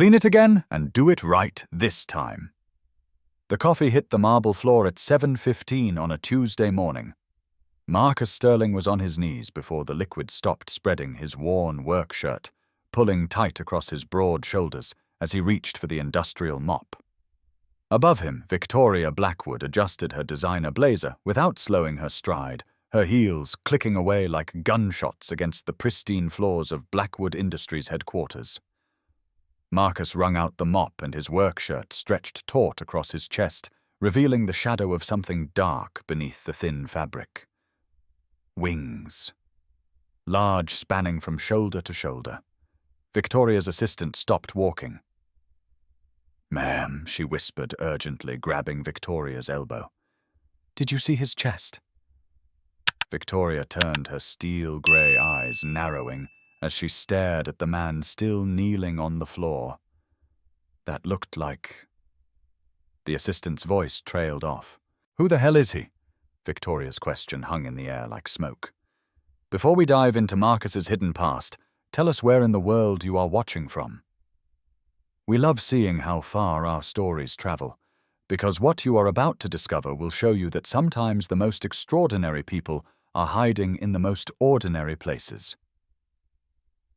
Clean it again and do it right this time. The coffee hit the marble floor at 7:15 on a Tuesday morning. Marcus Sterling was on his knees before the liquid stopped spreading his worn work shirt, pulling tight across his broad shoulders as he reached for the industrial mop. Above him, Victoria Blackwood adjusted her designer blazer without slowing her stride, her heels clicking away like gunshots against the pristine floors of Blackwood Industries headquarters. Marcus wrung out the mop and his work shirt stretched taut across his chest, revealing the shadow of something dark beneath the thin fabric. Wings. Large, spanning from shoulder to shoulder. Victoria's assistant stopped walking. "Ma'am," she whispered urgently, grabbing Victoria's elbow. "Did you see his chest?" Victoria turned, her steel-grey eyes narrowing as she stared at the man still kneeling on the floor. That looked like... The assistant's voice trailed off. "Who the hell is he?" Victoria's question hung in the air like smoke. "Before we dive into Marcus's hidden past, tell us where in the world you are watching from." We love seeing how far our stories travel, because what you are about to discover will show you that sometimes the most extraordinary people are hiding in the most ordinary places.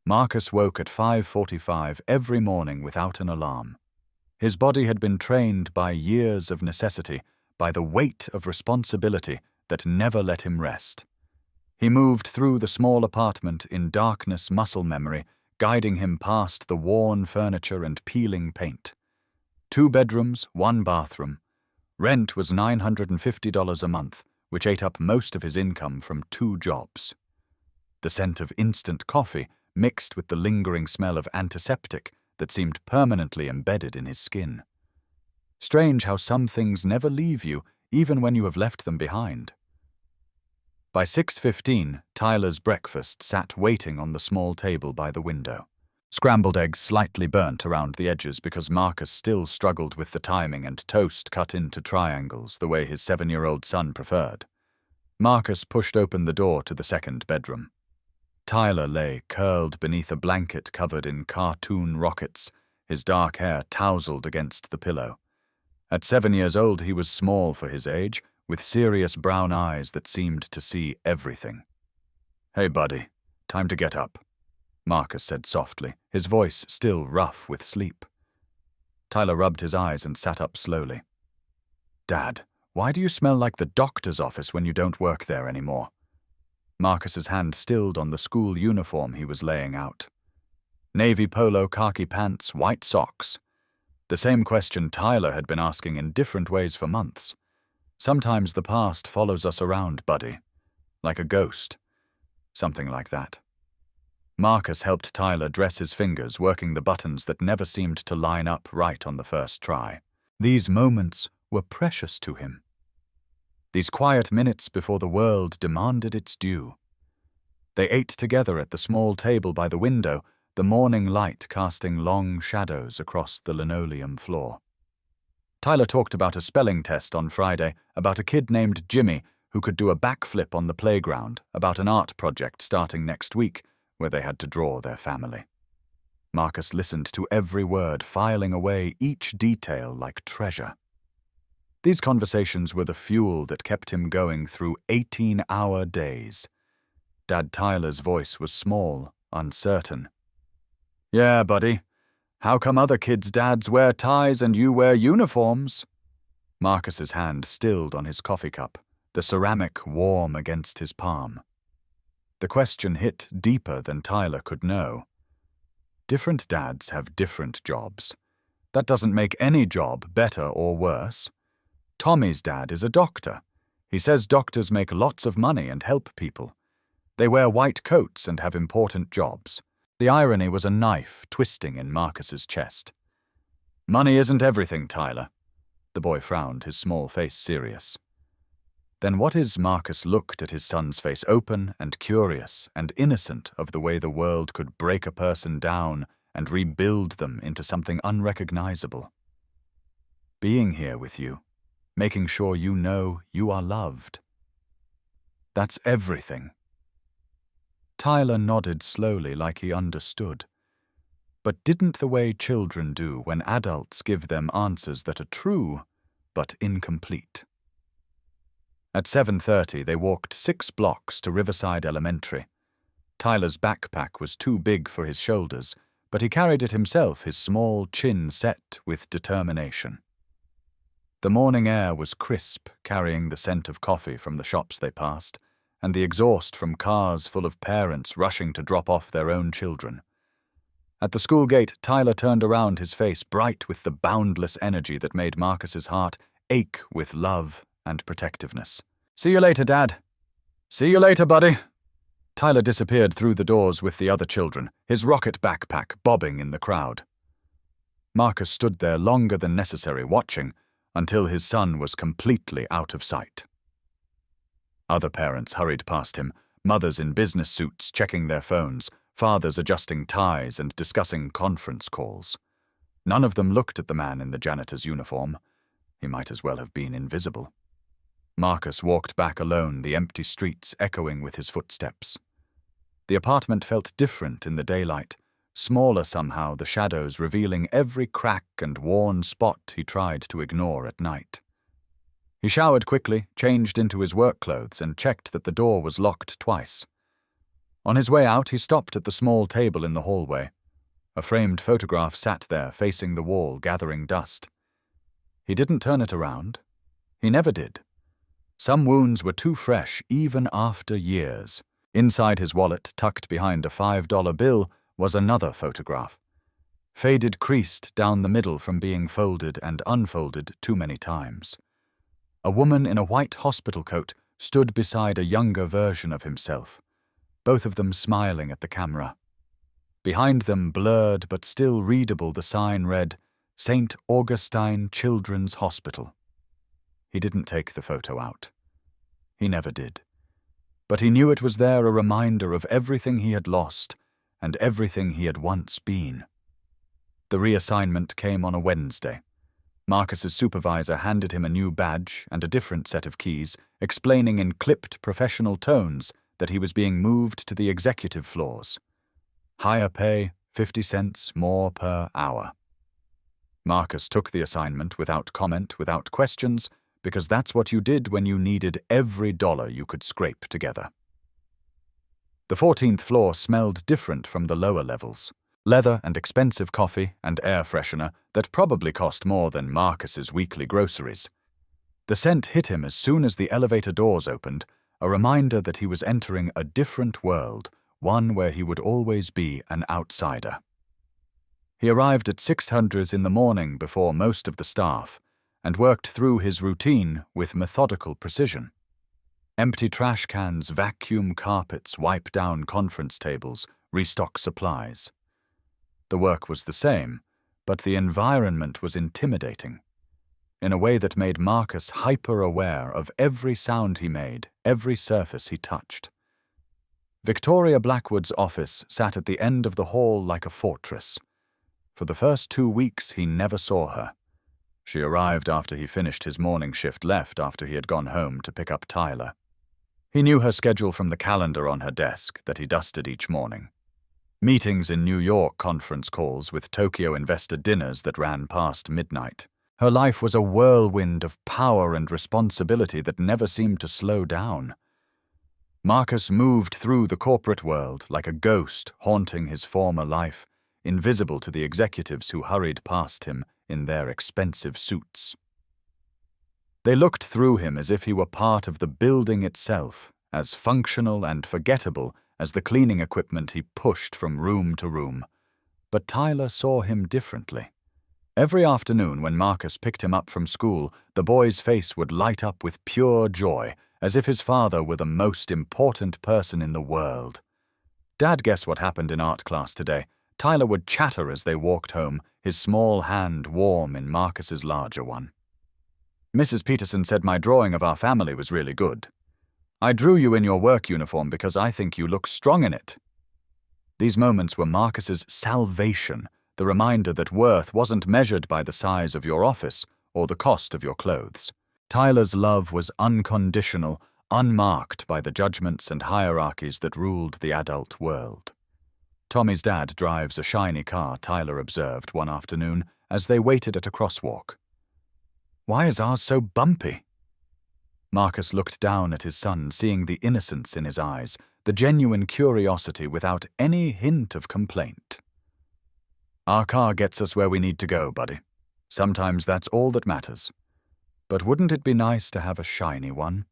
Marcus woke at 5:45 every morning without an alarm. His body had been trained by years of necessity, by the weight of responsibility that never let him rest. He moved through the small apartment in darkness muscle memory, guiding him past the worn furniture and peeling paint. 2 bedrooms, 1 bathroom. Rent was $950 a month, which ate up most of his income from 2 jobs. The scent of instant coffee mixed with the lingering smell of antiseptic that seemed permanently embedded in his skin. Strange how some things never leave you, even when you have left them behind. By 6:15, Tyler's breakfast sat waiting on the small table by the window. Scrambled eggs slightly burnt around the edges because Marcus still struggled with the timing, and toast cut into triangles the way his 7-year-old son preferred. Marcus pushed open the door to the second bedroom. Tyler lay curled beneath a blanket covered in cartoon rockets, his dark hair tousled against the pillow. At 7 years old, he was small for his age, with serious brown eyes that seemed to see everything. "Hey, buddy, time to get up," Marcus said softly, his voice still rough with sleep. Tyler rubbed his eyes and sat up slowly. "Dad, why do you smell like the doctor's office when you don't work there anymore?" Marcus's hand stilled on the school uniform he was laying out. Navy polo, khaki pants, white socks. The same question Tyler had been asking in different ways for months. Sometimes the past follows us around, buddy. Like a ghost. Something like that. Marcus helped Tyler dress his fingers, working the buttons that never seemed to line up right on the first try. These moments were precious to him. These quiet minutes before the world demanded its due. They ate together at the small table by the window, the morning light casting long shadows across the linoleum floor. Tyler talked about a spelling test on Friday, about a kid named Jimmy who could do a backflip on the playground, about an art project starting next week where they had to draw their family. Marcus listened to every word, filing away each detail like treasure. These conversations were the fuel that kept him going through 18-hour days. Dad Tyler's voice was small, uncertain. "Yeah, buddy. How come other kids' dads wear ties and you wear uniforms?" Marcus's hand stilled on his coffee cup, the ceramic warm against his palm. The question hit deeper than Tyler could know. Different dads have different jobs. That doesn't make any job better or worse. Tommy's dad is a doctor. He says doctors make lots of money and help people. They wear white coats and have important jobs. The irony was a knife twisting in Marcus's chest. "Money isn't everything, Tyler." The boy frowned, his small face serious. Then what is Marcus looked at his son's face, open and curious and innocent of the way the world could break a person down and rebuild them into something unrecognizable. Being here with you, making sure you know you are loved. That's everything. Tyler nodded slowly like he understood. but didn't the way children do when adults give them answers that are true, but incomplete. At 7:30, they walked 6 blocks to Riverside Elementary. Tyler's backpack was too big for his shoulders, but he carried it himself, his small chin set with determination. The morning air was crisp, carrying the scent of coffee from the shops they passed, and the exhaust from cars full of parents rushing to drop off their own children. At the school gate, Tyler turned around, his face bright with the boundless energy that made Marcus's heart ache with love and protectiveness. "See you later, Dad." "See you later, buddy." Tyler disappeared through the doors with the other children, his rocket backpack bobbing in the crowd. Marcus stood there longer than necessary, watching, until his son was completely out of sight. Other parents hurried past him, mothers in business suits checking their phones, fathers adjusting ties and discussing conference calls. None of them looked at the man in the janitor's uniform. He might as well have been invisible. Marcus walked back alone, the empty streets echoing with his footsteps. The apartment felt different in the daylight, smaller somehow, the shadows revealing every crack and worn spot he tried to ignore at night. He showered quickly, changed into his work clothes, and checked that the door was locked twice. On his way out, he stopped at the small table in the hallway. A framed photograph sat there, facing the wall, gathering dust. He didn't turn it around. He never did. Some wounds were too fresh, even after years. Inside his wallet, tucked behind a $5 bill, was another photograph. Faded, creased down the middle from being folded and unfolded too many times. A woman in a white hospital coat stood beside a younger version of himself, both of them smiling at the camera. Behind them, blurred but still readable, the sign read, "St. Augustine Children's Hospital." He didn't take the photo out. He never did. But he knew it was there, a reminder of everything he had lost and everything he had once been. The reassignment came on a Wednesday. Marcus's supervisor handed him a new badge and a different set of keys, explaining in clipped professional tones that he was being moved to the executive floors. Higher pay, 50 cents more per hour. Marcus took the assignment without comment, without questions, because that's what you did when you needed every dollar you could scrape together. The 14th floor smelled different from the lower levels. Leather and expensive coffee and air freshener that probably cost more than Marcus's weekly groceries. The scent hit him as soon as the elevator doors opened, a reminder that he was entering a different world, one where he would always be an outsider. He arrived at 600 in the morning before most of the staff, and worked through his routine with methodical precision. Empty trash cans, vacuum carpets, wipe down conference tables, restock supplies. The work was the same, but the environment was intimidating, in a way that made Marcus hyper-aware of every sound he made, every surface he touched. Victoria Blackwood's office sat at the end of the hall like a fortress. For the first 2 weeks, he never saw her. She arrived after he finished his morning shift, left after he had gone home to pick up Tyler. He knew her schedule from the calendar on her desk that he dusted each morning. Meetings in New York, conference calls with Tokyo investor dinners that ran past midnight. Her life was a whirlwind of power and responsibility that never seemed to slow down. Marcus moved through the corporate world like a ghost haunting his former life, invisible to the executives who hurried past him in their expensive suits. They looked through him as if he were part of the building itself, as functional and forgettable as the cleaning equipment he pushed from room to room. But Tyler saw him differently. Every afternoon when Marcus picked him up from school, the boy's face would light up with pure joy, as if his father were the most important person in the world. "Dad, guess what happened in art class today?" Tyler would chatter as they walked home, his small hand warm in Marcus's larger one. "Mrs. Peterson said my drawing of our family was really good. I drew you in your work uniform because I think you look strong in it." These moments were Marcus's salvation, the reminder that worth wasn't measured by the size of your office or the cost of your clothes. Tyler's love was unconditional, unmarked by the judgments and hierarchies that ruled the adult world. Tommy's dad drives a shiny car, Tyler observed one afternoon as they waited at a crosswalk. Why is ours so bumpy? Marcus looked down at his son, seeing the innocence in his eyes, the genuine curiosity without any hint of complaint. Our car gets us where we need to go, buddy. Sometimes that's all that matters. But wouldn't it be nice to have a shiny one?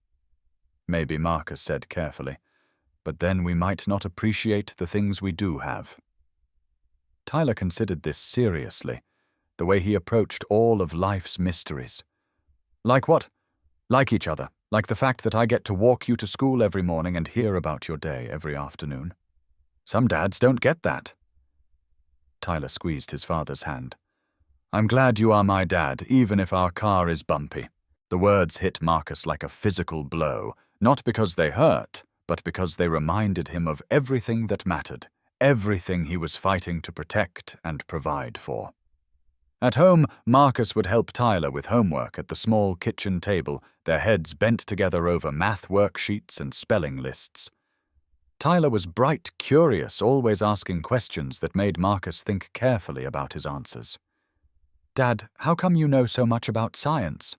Maybe, Marcus said carefully, but then we might not appreciate the things we do have. Tyler considered this seriously, the way he approached all of life's mysteries. Like what? Like each other, like the fact that I get to walk you to school every morning and hear about your day every afternoon. Some dads don't get that. Tyler squeezed his father's hand. I'm glad you are my dad, even if our car is bumpy. The words hit Marcus like a physical blow, not because they hurt, but because they reminded him of everything that mattered, everything he was fighting to protect and provide for. At home, Marcus would help Tyler with homework at the small kitchen table, their heads bent together over math worksheets and spelling lists. Tyler was bright, curious, always asking questions that made Marcus think carefully about his answers. Dad, how come you know so much about science?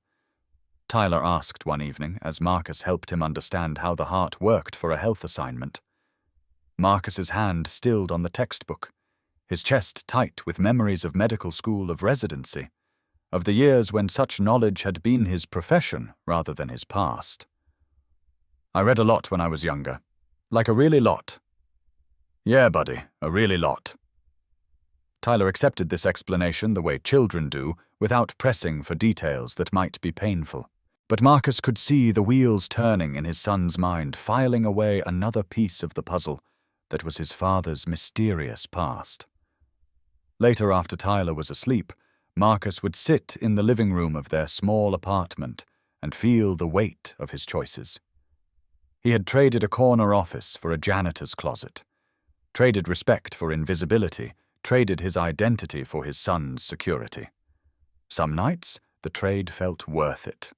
Tyler asked one evening as Marcus helped him understand how the heart worked for a health assignment. Marcus's hand stilled on the textbook, his chest tight with memories of medical school, of residency, of the years when such knowledge had been his profession rather than his past. I read a lot when I was younger. Like a really lot. Yeah, buddy, a really lot. Tyler accepted this explanation the way children do, without pressing for details that might be painful. But Marcus could see the wheels turning in his son's mind, filing away another piece of the puzzle that was his father's mysterious past. Later, after Tyler was asleep, Marcus would sit in the living room of their small apartment and feel the weight of his choices. He had traded a corner office for a janitor's closet, traded respect for invisibility, traded his identity for his son's security. Some nights, the trade felt worth it.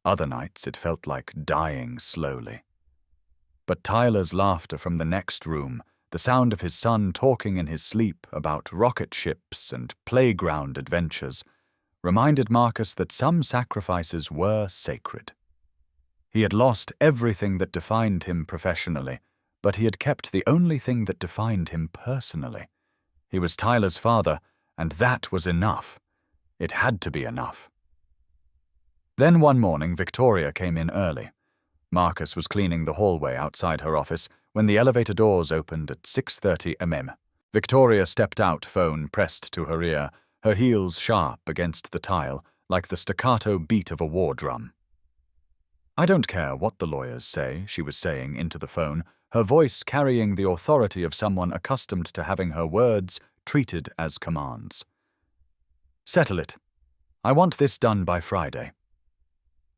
Other nights, it felt like dying slowly. But Tyler's laughter from the next room, the sound of his son talking in his sleep about rocket ships and playground adventures, reminded Marcus that some sacrifices were sacred. He had lost everything that defined him professionally, but he had kept the only thing that defined him personally. He was Tyler's father, and that was enough. It had to be enough. Then one morning, Victoria came in early. Marcus was cleaning the hallway outside her office when the elevator doors opened at 6:30 am. Victoria stepped out, phone pressed to her ear, her heels sharp against the tile, like the staccato beat of a war drum. I don't care what the lawyers say, she was saying into the phone, her voice carrying the authority of someone accustomed to having her words treated as commands. Settle it. I want this done by Friday.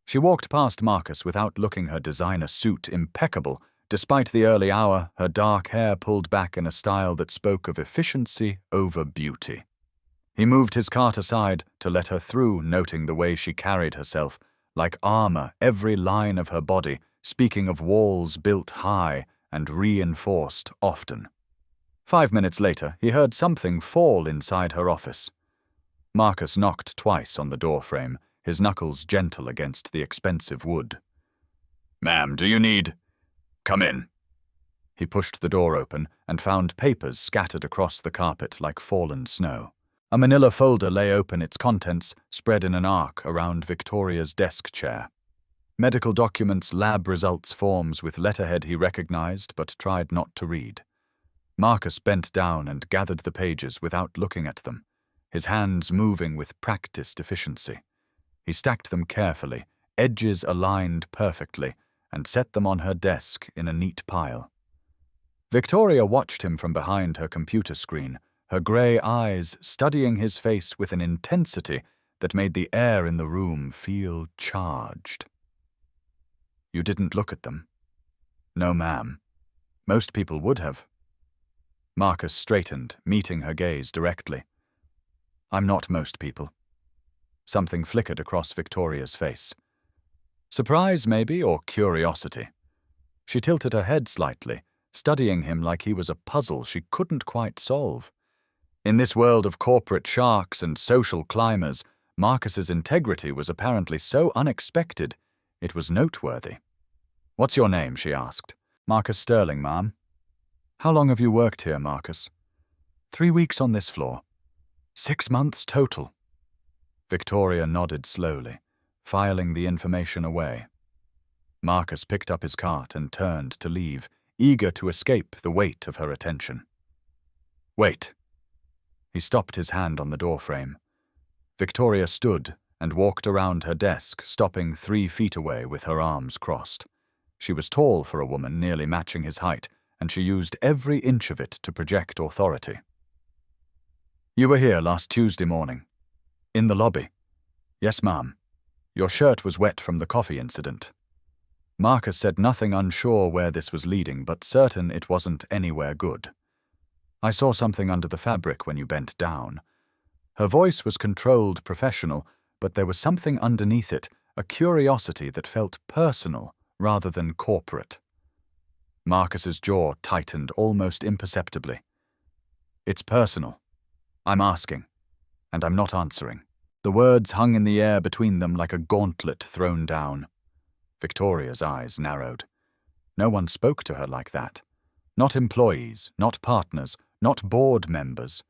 She walked past Marcus without looking, her designer suit impeccable, despite the early hour, her dark hair pulled back in a style that spoke of efficiency over beauty. He moved his cart aside to let her through, noting the way she carried herself, like armor, every line of her body, speaking of walls built high and reinforced often. 5 minutes later, he heard something fall inside her office. Marcus knocked twice on the doorframe, his knuckles gentle against the expensive wood. Ma'am, do you need... Come in. He pushed the door open and found papers scattered across the carpet like fallen snow. A manila folder lay open, its contents spread in an arc around Victoria's desk chair. Medical documents, lab results, forms with letterhead he recognized but tried not to read. Marcus bent down and gathered the pages without looking at them, his hands moving with practiced efficiency. He stacked them carefully, edges aligned perfectly, and set them on her desk in a neat pile. Victoria watched him from behind her computer screen, her grey eyes studying his face with an intensity that made the air in the room feel charged. You didn't look at them? No, ma'am. Most people would have. Marcus straightened, meeting her gaze directly. I'm not most people. Something flickered across Victoria's face. Surprise, maybe, or curiosity. She tilted her head slightly, studying him like he was a puzzle she couldn't quite solve. In this world of corporate sharks and social climbers, Marcus's integrity was apparently so unexpected, it was noteworthy. "What's your name?" she asked. "Marcus Sterling, ma'am." "How long have you worked here, Marcus?" 3 weeks on this floor. 6 months total." Victoria nodded slowly, filing the information away. Marcus picked up his cart and turned to leave, eager to escape the weight of her attention. "Wait." He stopped his hand on the doorframe. Victoria stood and walked around her desk, stopping 3 feet away with her arms crossed. She was tall for a woman, nearly matching his height, and she used every inch of it to project authority. "You were here last Tuesday morning." "In the lobby?" "Yes, ma'am. Your shirt was wet from the coffee incident." Marcus said nothing, unsure where this was leading, but certain it wasn't anywhere good. "I saw something under the fabric when you bent down." Her voice was controlled, professional, but there was something underneath it, a curiosity that felt personal rather than corporate. Marcus's jaw tightened almost imperceptibly. "It's personal. I'm asking, and I'm not answering." The words hung in the air between them like a gauntlet thrown down. Victoria's eyes narrowed. No one spoke to her like that. Not employees, not partners, not board members.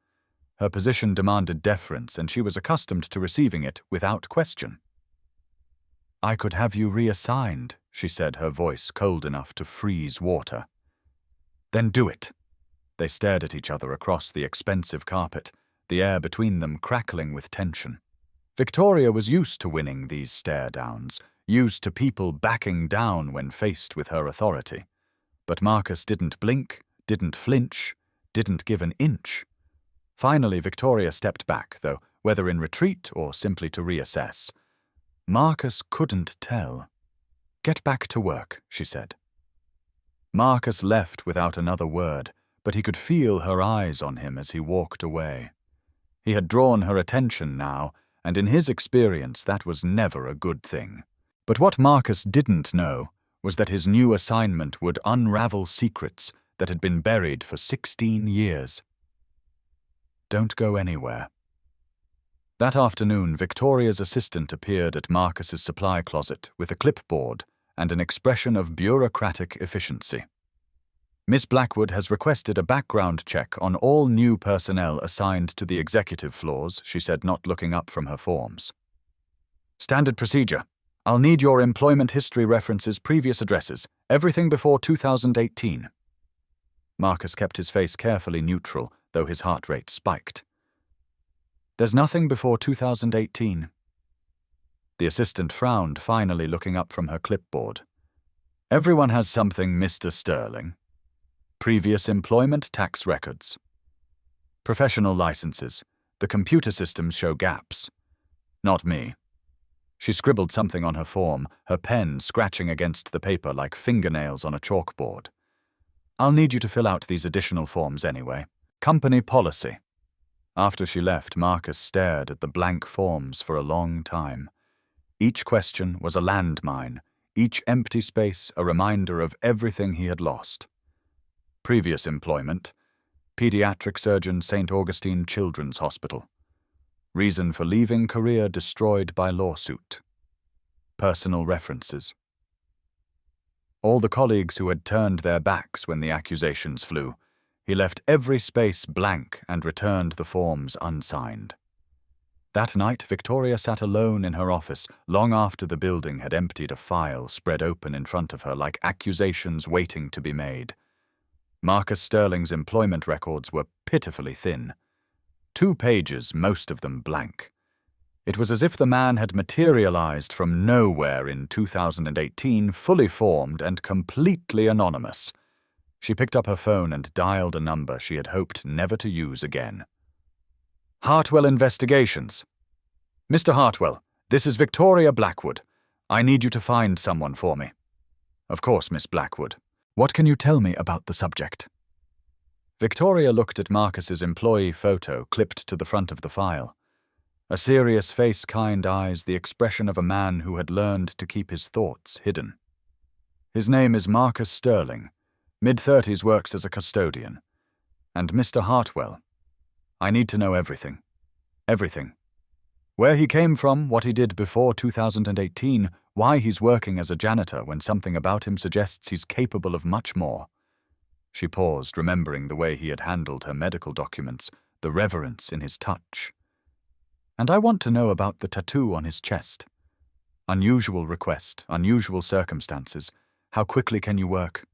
Her position demanded deference, and she was accustomed to receiving it without question. "I could have you reassigned," she said, her voice cold enough to freeze water. "Then do it." They stared at each other across the expensive carpet, the air between them crackling with tension. Victoria was used to winning these stare-downs, used to people backing down when faced with her authority. But Marcus didn't blink, didn't flinch, didn't give an inch. Finally, Victoria stepped back, though, whether in retreat or simply to reassess. Marcus couldn't tell. "Get back to work," she said. Marcus left without another word, but he could feel her eyes on him as he walked away. He had drawn her attention now, and in his experience that was never a good thing. But what Marcus didn't know was that his new assignment would unravel secrets that had been buried for 16 years. "Don't go anywhere." That afternoon, Victoria's assistant appeared at Marcus's supply closet with a clipboard and an expression of bureaucratic efficiency. "Miss Blackwood has requested a background check on all new personnel assigned to the executive floors," she said, not looking up from her forms. "Standard procedure. I'll need your employment history references, previous addresses, everything before 2018. Marcus kept his face carefully neutral, though his heart rate spiked. "There's nothing before 2018. The assistant frowned, finally looking up from her clipboard. "Everyone has something, Mr. Sterling. Previous employment tax records. Professional licenses. The computer systems show gaps. Not me." She scribbled something on her form, her pen scratching against the paper like fingernails on a chalkboard. "I'll need you to fill out these additional forms anyway. Company policy." After she left, Marcus stared at the blank forms for a long time. Each question was a landmine, each empty space a reminder of everything he had lost. Previous employment: pediatric surgeon, St. Augustine Children's Hospital. Reason for leaving, career destroyed by lawsuit. Personal references. All the colleagues who had turned their backs when the accusations flew. He left every space blank and returned the forms unsigned. That night, Victoria sat alone in her office, long after the building had emptied, a file spread open in front of her like accusations waiting to be made. Marcus Sterling's employment records were pitifully thin. 2 pages, most of them blank. It was as if the man had materialized from nowhere in 2018, fully formed and completely anonymous. She picked up her phone and dialed a number she had hoped never to use again. "Hartwell Investigations." "Mr. Hartwell, this is Victoria Blackwood. I need you to find someone for me." "Of course, Miss Blackwood. What can you tell me about the subject?" Victoria looked at Marcus's employee photo clipped to the front of the file. A serious face, kind eyes, the expression of a man who had learned to keep his thoughts hidden. "His name is Marcus Sterling. Mid-30s, works as a custodian. And Mr. Hartwell. I need to know everything. Everything. Where he came from, what he did before 2018, why he's working as a janitor when something about him suggests he's capable of much more. She paused, remembering the way he had handled her medical documents, the reverence in his touch. And I want to know about the tattoo on his chest. Unusual request, unusual circumstances. How quickly can you work?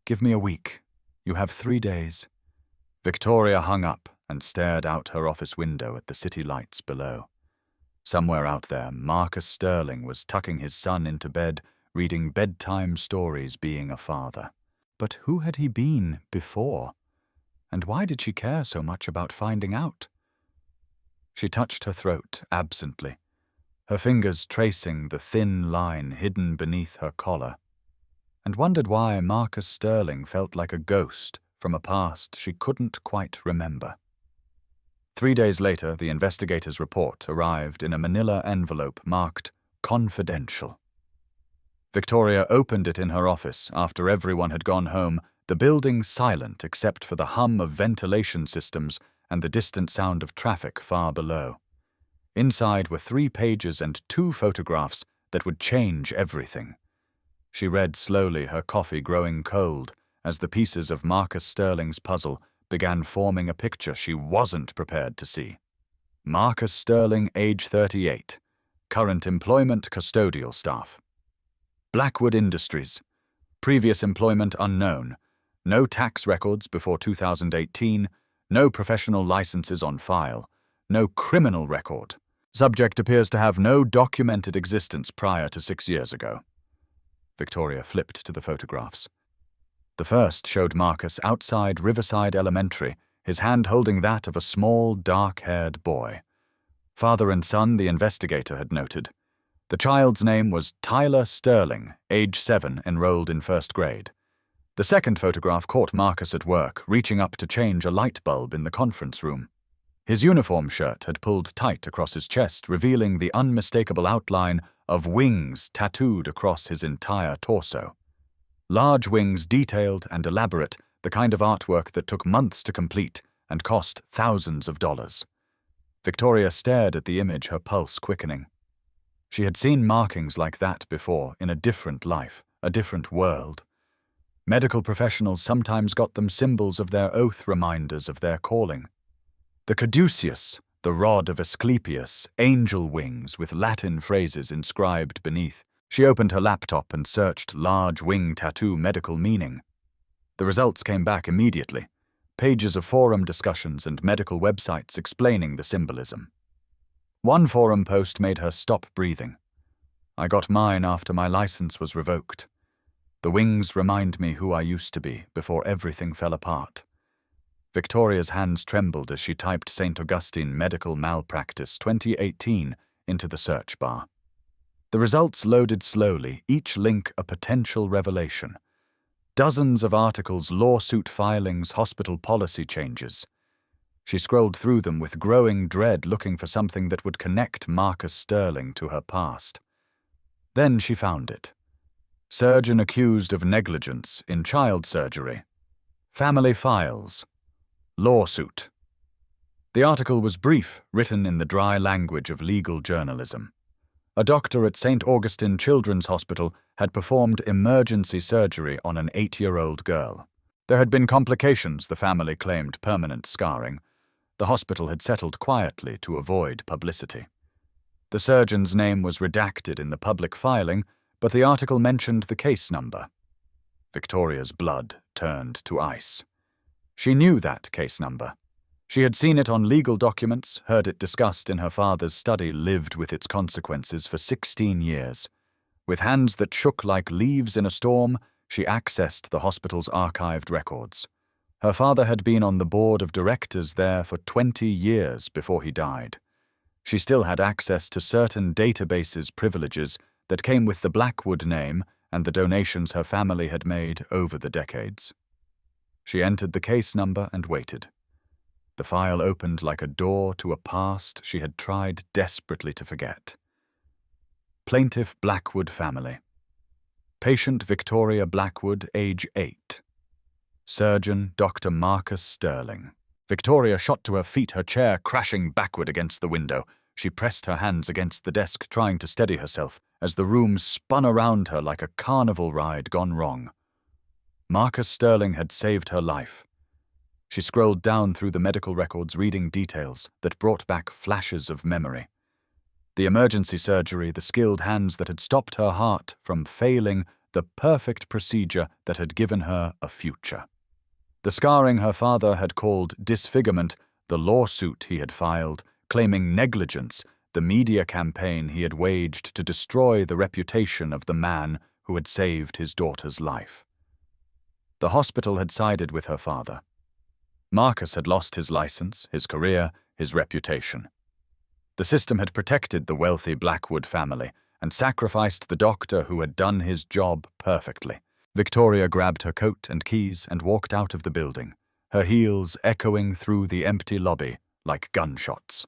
Give me a week. You have 3 days. Victoria hung up and stared out her office window at the city lights below. Somewhere out there, Marcus Sterling was tucking his son into bed, reading bedtime stories, being a father. But who had he been before? And why did she care so much about finding out? She touched her throat absently, her fingers tracing the thin line hidden beneath her collar, and wondered why Marcus Sterling felt like a ghost from a past she couldn't quite remember. 3 days later, the investigator's report arrived in a manila envelope marked confidential. Victoria opened it in her office after everyone had gone home, the building silent except for the hum of ventilation systems and the distant sound of traffic far below. Inside were 3 pages and 2 photographs that would change everything. She read slowly, her coffee growing cold, as the pieces of Marcus Sterling's puzzle began forming a picture she wasn't prepared to see. Marcus Sterling, age 38. Current employment, custodial staff. Blackwood Industries. Previous employment unknown. No tax records before 2018. No professional licenses on file. No criminal record. Subject appears to have no documented existence prior to 6 years ago. Victoria flipped to the photographs. The first showed Marcus outside Riverside Elementary, his hand holding that of a small, dark-haired boy. Father and son, the investigator had noted. The child's name was Tyler Sterling, age 7, enrolled in 1st grade. The second photograph caught Marcus at work, reaching up to change a light bulb in the conference room. His uniform shirt had pulled tight across his chest, revealing the unmistakable outline of wings tattooed across his entire torso. Large wings, detailed and elaborate, the kind of artwork that took months to complete and cost thousands of dollars. Victoria stared at the image, her pulse quickening. She had seen markings like that before, in a different life, a different world. Medical professionals sometimes got them symbols of their oath, reminders of their calling. The caduceus, the rod of Asclepius, angel wings with Latin phrases inscribed beneath. She opened her laptop and searched large wing tattoo medical meaning. The results came back immediately. Pages of forum discussions and medical websites explaining the symbolism. One forum post made her stop breathing. I got mine after my license was revoked. The wings remind me who I used to be before everything fell apart. Victoria's hands trembled as she typed St. Augustine Medical Malpractice 2018 into the search bar. The results loaded slowly, each link a potential revelation. Dozens of articles, lawsuit filings, hospital policy changes. She scrolled through them with growing dread, looking for something that would connect Marcus Sterling to her past. Then she found it. Surgeon accused of negligence in child surgery. Family files. Lawsuit. The article was brief, written in the dry language of legal journalism. A doctor at St. Augustine Children's Hospital had performed emergency surgery on an 8-year-old girl. There had been complications, the family claimed, permanent scarring. The hospital had settled quietly to avoid publicity. The surgeon's name was redacted in the public filing, but the article mentioned the case number. Victoria's blood turned to ice. She knew that case number. She had seen it on legal documents, heard it discussed in her father's study, lived with its consequences for 16 years. With hands that shook like leaves in a storm, she accessed the hospital's archived records. Her father had been on the board of directors there for 20 years before he died. She still had access to certain databases privileges that came with the Blackwood name and the donations her family had made over the decades. She entered the case number and waited. The file opened like a door to a past she had tried desperately to forget. Plaintiff Blackwood family. Patient Victoria Blackwood, age 8. Surgeon Dr. Marcus Sterling. Victoria shot to her feet, her chair crashing backward against the window. She pressed her hands against the desk, trying to steady herself, as the room spun around her like a carnival ride gone wrong. Marcus Sterling had saved her life. She scrolled down through the medical records, reading details that brought back flashes of memory. The emergency surgery, the skilled hands that had stopped her heart from failing, the perfect procedure that had given her a future. The scarring her father had called disfigurement, the lawsuit he had filed, claiming negligence, the media campaign he had waged to destroy the reputation of the man who had saved his daughter's life. The hospital had sided with her father. Marcus had lost his license, his career, his reputation. The system had protected the wealthy Blackwood family and sacrificed the doctor who had done his job perfectly. Victoria grabbed her coat and keys and walked out of the building, her heels echoing through the empty lobby like gunshots.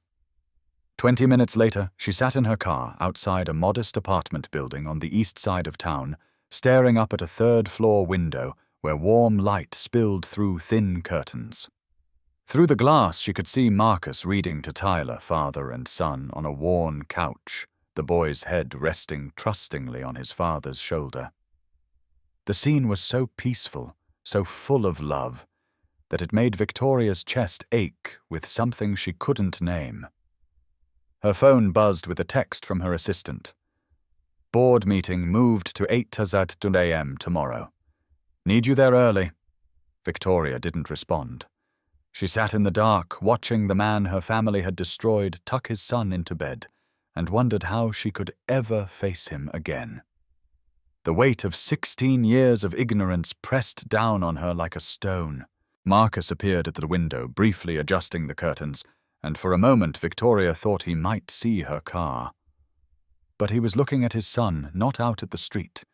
20 minutes later, she sat in her car outside a modest apartment building on the east side of town, staring up at a third-floor window where warm light spilled through thin curtains. Through the glass, she could see Marcus reading to Tyler, father and son, on a worn couch, the boy's head resting trustingly on his father's shoulder. The scene was so peaceful, so full of love, that it made Victoria's chest ache with something she couldn't name. Her phone buzzed with a text from her assistant. Board meeting moved to 8:00 a.m. tomorrow. Need you there early. Victoria didn't respond. She sat in the dark, watching the man her family had destroyed tuck his son into bed, and wondered how she could ever face him again. The weight of 16 years of ignorance pressed down on her like a stone. Marcus appeared at the window, briefly adjusting the curtains, and for a moment Victoria thought he might see her car. But he was looking at his son, not out at the street,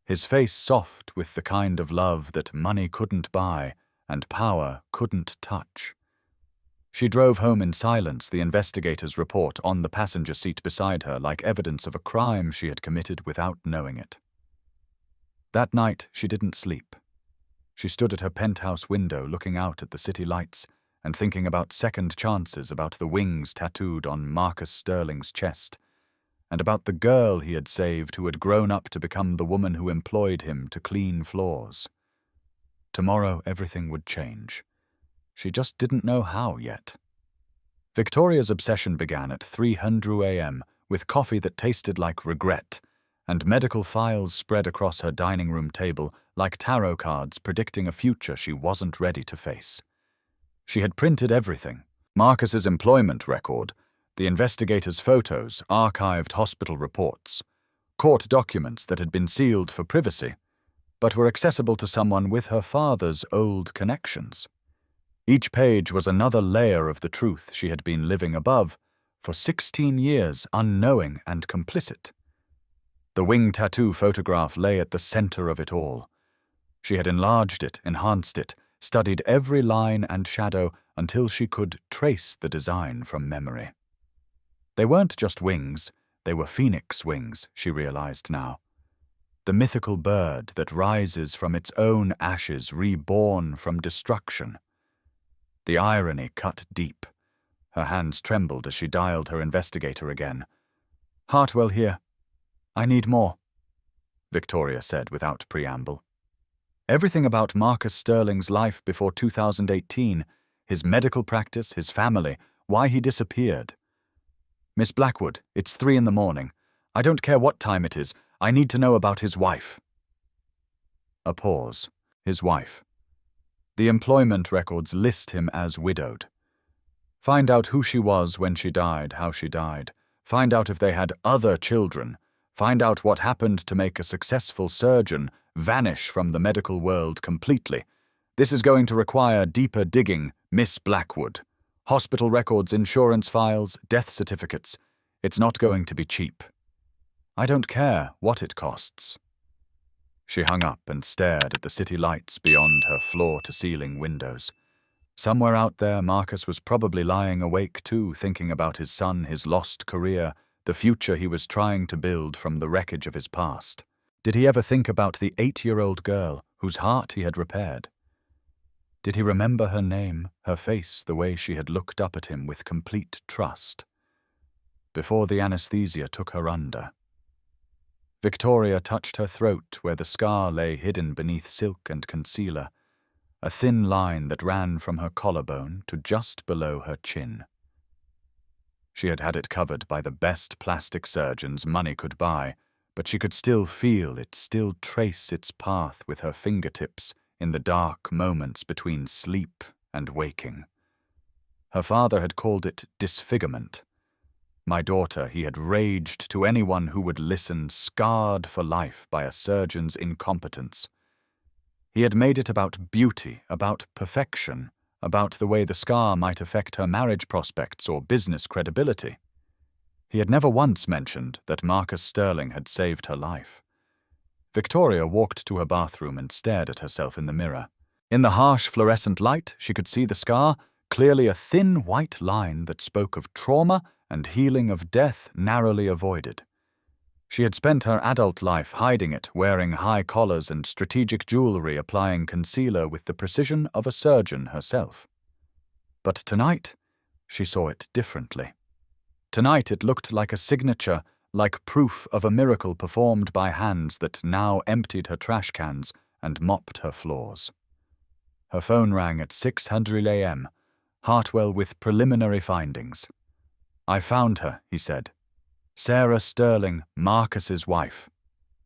his face soft with the kind of love that money couldn't buy and power couldn't touch. She drove home in silence, the investigator's report on the passenger seat beside her like evidence of a crime she had committed without knowing it. That night, she didn't sleep. She stood at her penthouse window looking out at the city lights and thinking about second chances, about the wings tattooed on Marcus Sterling's chest, and about the girl he had saved who had grown up to become the woman who employed him to clean floors. Tomorrow, everything would change. She just didn't know how yet. Victoria's obsession began at 3:00 a.m. with coffee that tasted like regret, and medical files spread across her dining room table like tarot cards predicting a future she wasn't ready to face. She had printed everything: Marcus's employment record, the investigator's photos, archived hospital reports, court documents that had been sealed for privacy, but were accessible to someone with her father's old connections. Each page was another layer of the truth she had been living above for 16 years, unknowing and complicit. The wing tattoo photograph lay at the center of it all. She had enlarged it, enhanced it, studied every line and shadow until she could trace the design from memory. They weren't just wings, they were phoenix wings, she realized now. The mythical bird that rises from its own ashes, reborn from destruction. The irony cut deep. Her hands trembled as she dialed her investigator again. "Hartwell here. I need more," Victoria said without preamble. Everything about Marcus Sterling's life before 2018, his medical practice, his family, why he disappeared. "Miss Blackwood, it's 3 a.m. I don't care what time it is. I need to know about his wife." A pause. His wife. The employment records list him as widowed. Find out who she was when she died, how she died. Find out if they had other children. Find out what happened to make a successful surgeon vanish from the medical world completely. This is going to require deeper digging, Miss Blackwood. Hospital records, insurance files, death certificates. It's not going to be cheap. I don't care what it costs. She hung up and stared at the city lights beyond her floor-to-ceiling windows. Somewhere out there, Marcus was probably lying awake too, thinking about his son, his lost career, the future he was trying to build from the wreckage of his past. Did he ever think about the 8-year-old girl whose heart he had repaired? Did he remember her name, her face, the way she had looked up at him with complete trust? Before the anesthesia took her under, Victoria touched her throat where the scar lay hidden beneath silk and concealer, a thin line that ran from her collarbone to just below her chin. She had had it covered by the best plastic surgeons money could buy, but she could still feel it, still trace its path with her fingertips in the dark moments between sleep and waking. Her father had called it disfigurement. My daughter, he had raged to anyone who would listen, scarred for life by a surgeon's incompetence. He had made it about beauty, about perfection, about the way the scar might affect her marriage prospects or business credibility. He had never once mentioned that Marcus Sterling had saved her life. Victoria walked to her bathroom and stared at herself in the mirror. In the harsh fluorescent light, she could see the scar, clearly a thin white line that spoke of trauma and healing of death narrowly avoided. She had spent her adult life hiding it, wearing high collars and strategic jewelry, applying concealer with the precision of a surgeon herself. But tonight, she saw it differently. Tonight it looked like a signature, like proof of a miracle performed by hands that now emptied her trash cans and mopped her floors. Her phone rang at 6:00 a.m., Hartwell with preliminary findings. "I found her," he said. "Sarah Sterling, Marcus's wife.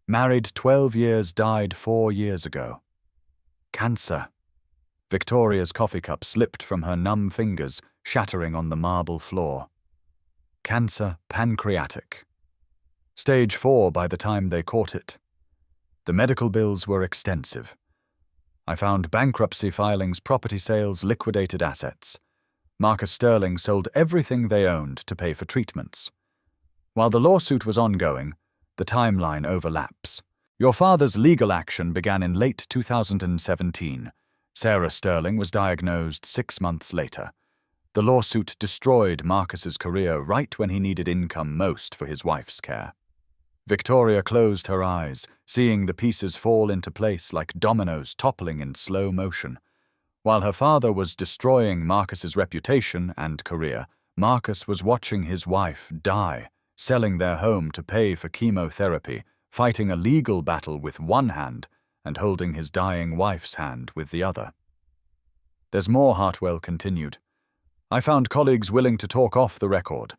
Married 12 years, died 4 years ago. Cancer." Victoria's coffee cup slipped from her numb fingers, shattering on the marble floor. Cancer pancreatic. Stage 4 by the time they caught it. The medical bills were extensive. I found bankruptcy filings, property sales, liquidated assets. Marcus Sterling sold everything they owned to pay for treatments. While the lawsuit was ongoing, the timeline overlaps. Your father's legal action began in late 2017. Sarah Sterling was diagnosed 6 months later. The lawsuit destroyed Marcus's career right when he needed income most for his wife's care. Victoria closed her eyes, seeing the pieces fall into place like dominoes toppling in slow motion. While her father was destroying Marcus's reputation and career, Marcus was watching his wife die, selling their home to pay for chemotherapy, fighting a legal battle with one hand and holding his dying wife's hand with the other. "There's more," Hartwell continued. "I found colleagues willing to talk off the record.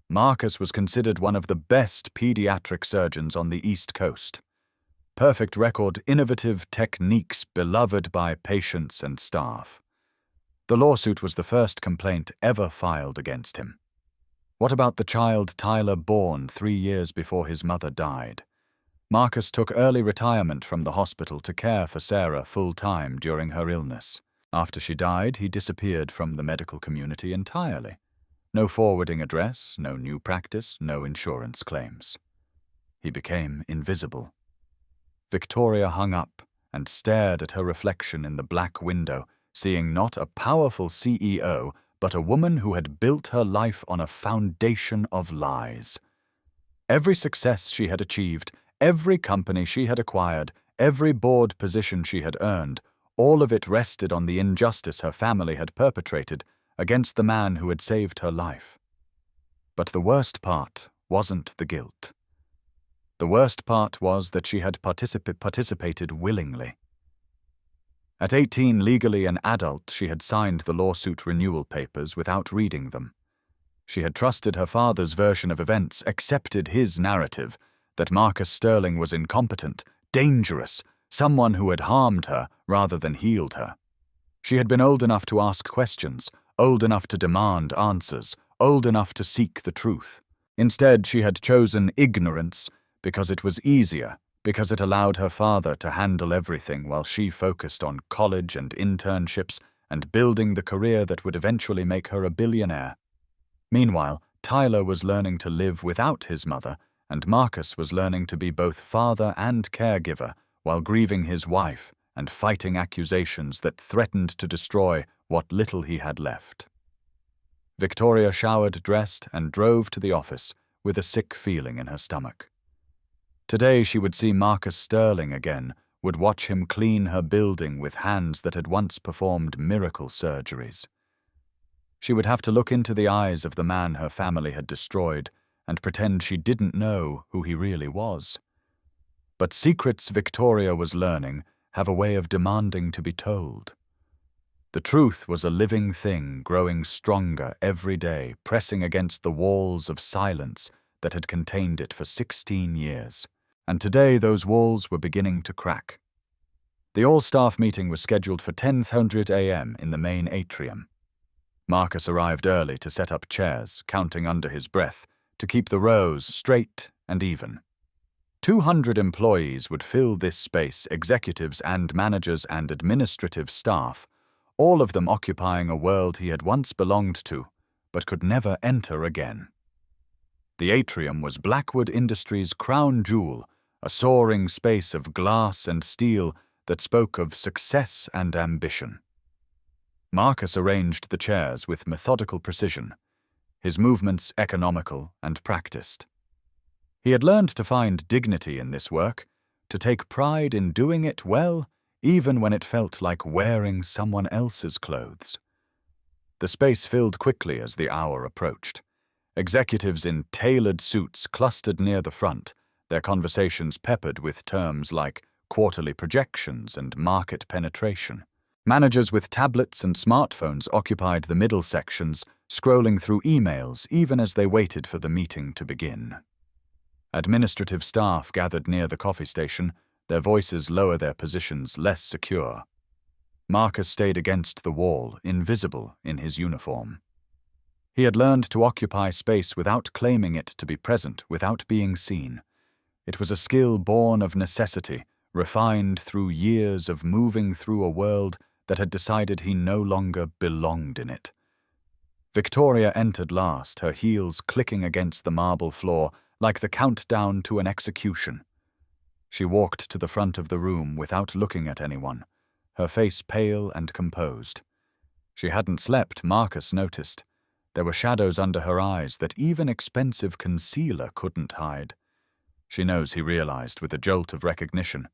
Marcus was considered one of the best pediatric surgeons on the East Coast. Perfect record, innovative techniques beloved by patients and staff. The lawsuit was the first complaint ever filed against him. What about the child Tyler born 3 years before his mother died? Marcus took early retirement from the hospital to care for Sarah full-time during her illness. After she died, he disappeared from the medical community entirely. No forwarding address, no new practice, no insurance claims. He became invisible." Victoria hung up and stared at her reflection in the black window, seeing not a powerful CEO, but a woman who had built her life on a foundation of lies. Every success she had achieved, every company she had acquired, every board position she had earned, all of it rested on the injustice her family had perpetrated against the man who had saved her life. But the worst part wasn't the guilt. The worst part was that she had participated willingly. At 18, legally an adult, she had signed the lawsuit renewal papers without reading them. She had trusted her father's version of events, accepted his narrative, that Marcus Sterling was incompetent, dangerous, someone who had harmed her rather than healed her. She had been old enough to ask questions, old enough to demand answers, old enough to seek the truth. Instead, she had chosen ignorance because it was easier, because it allowed her father to handle everything while she focused on college and internships and building the career that would eventually make her a billionaire. Meanwhile, Tyler was learning to live without his mother, and Marcus was learning to be both father and caregiver while grieving his wife and fighting accusations that threatened to destroy what little he had left. Victoria showered, dressed, and drove to the office with a sick feeling in her stomach. Today she would see Marcus Sterling again, would watch him clean her building with hands that had once performed miracle surgeries. She would have to look into the eyes of the man her family had destroyed and pretend she didn't know who he really was. But secrets Victoria was learning have a way of demanding to be told. The truth was a living thing, growing stronger every day, pressing against the walls of silence that had contained it for 16 years. And today those walls were beginning to crack. The all-staff meeting was scheduled for 10:00 a.m. in the main atrium. Marcus arrived early to set up chairs, counting under his breath, to keep the rows straight and even. 200 employees would fill this space, executives and managers and administrative staff, all of them occupying a world he had once belonged to, but could never enter again. The atrium was Blackwood Industries' crown jewel, a soaring space of glass and steel that spoke of success and ambition. Marcus arranged the chairs with methodical precision, his movements economical and practiced. He had learned to find dignity in this work, to take pride in doing it well, even when it felt like wearing someone else's clothes. The space filled quickly as the hour approached. Executives in tailored suits clustered near the front, their conversations peppered with terms like quarterly projections and market penetration. Managers with tablets and smartphones occupied the middle sections, scrolling through emails even as they waited for the meeting to begin. Administrative staff gathered near the coffee station, their voices lower, their positions less secure. Marcus stayed against the wall, invisible in his uniform. He had learned to occupy space without claiming it to be present, without being seen. It was a skill born of necessity, refined through years of moving through a world that had decided he no longer belonged in it. Victoria entered last, her heels clicking against the marble floor like the countdown to an execution. She walked to the front of the room without looking at anyone, her face pale and composed. She hadn't slept, Marcus noticed. There were shadows under her eyes that even expensive concealer couldn't hide. She knows, he realized with a jolt of recognition.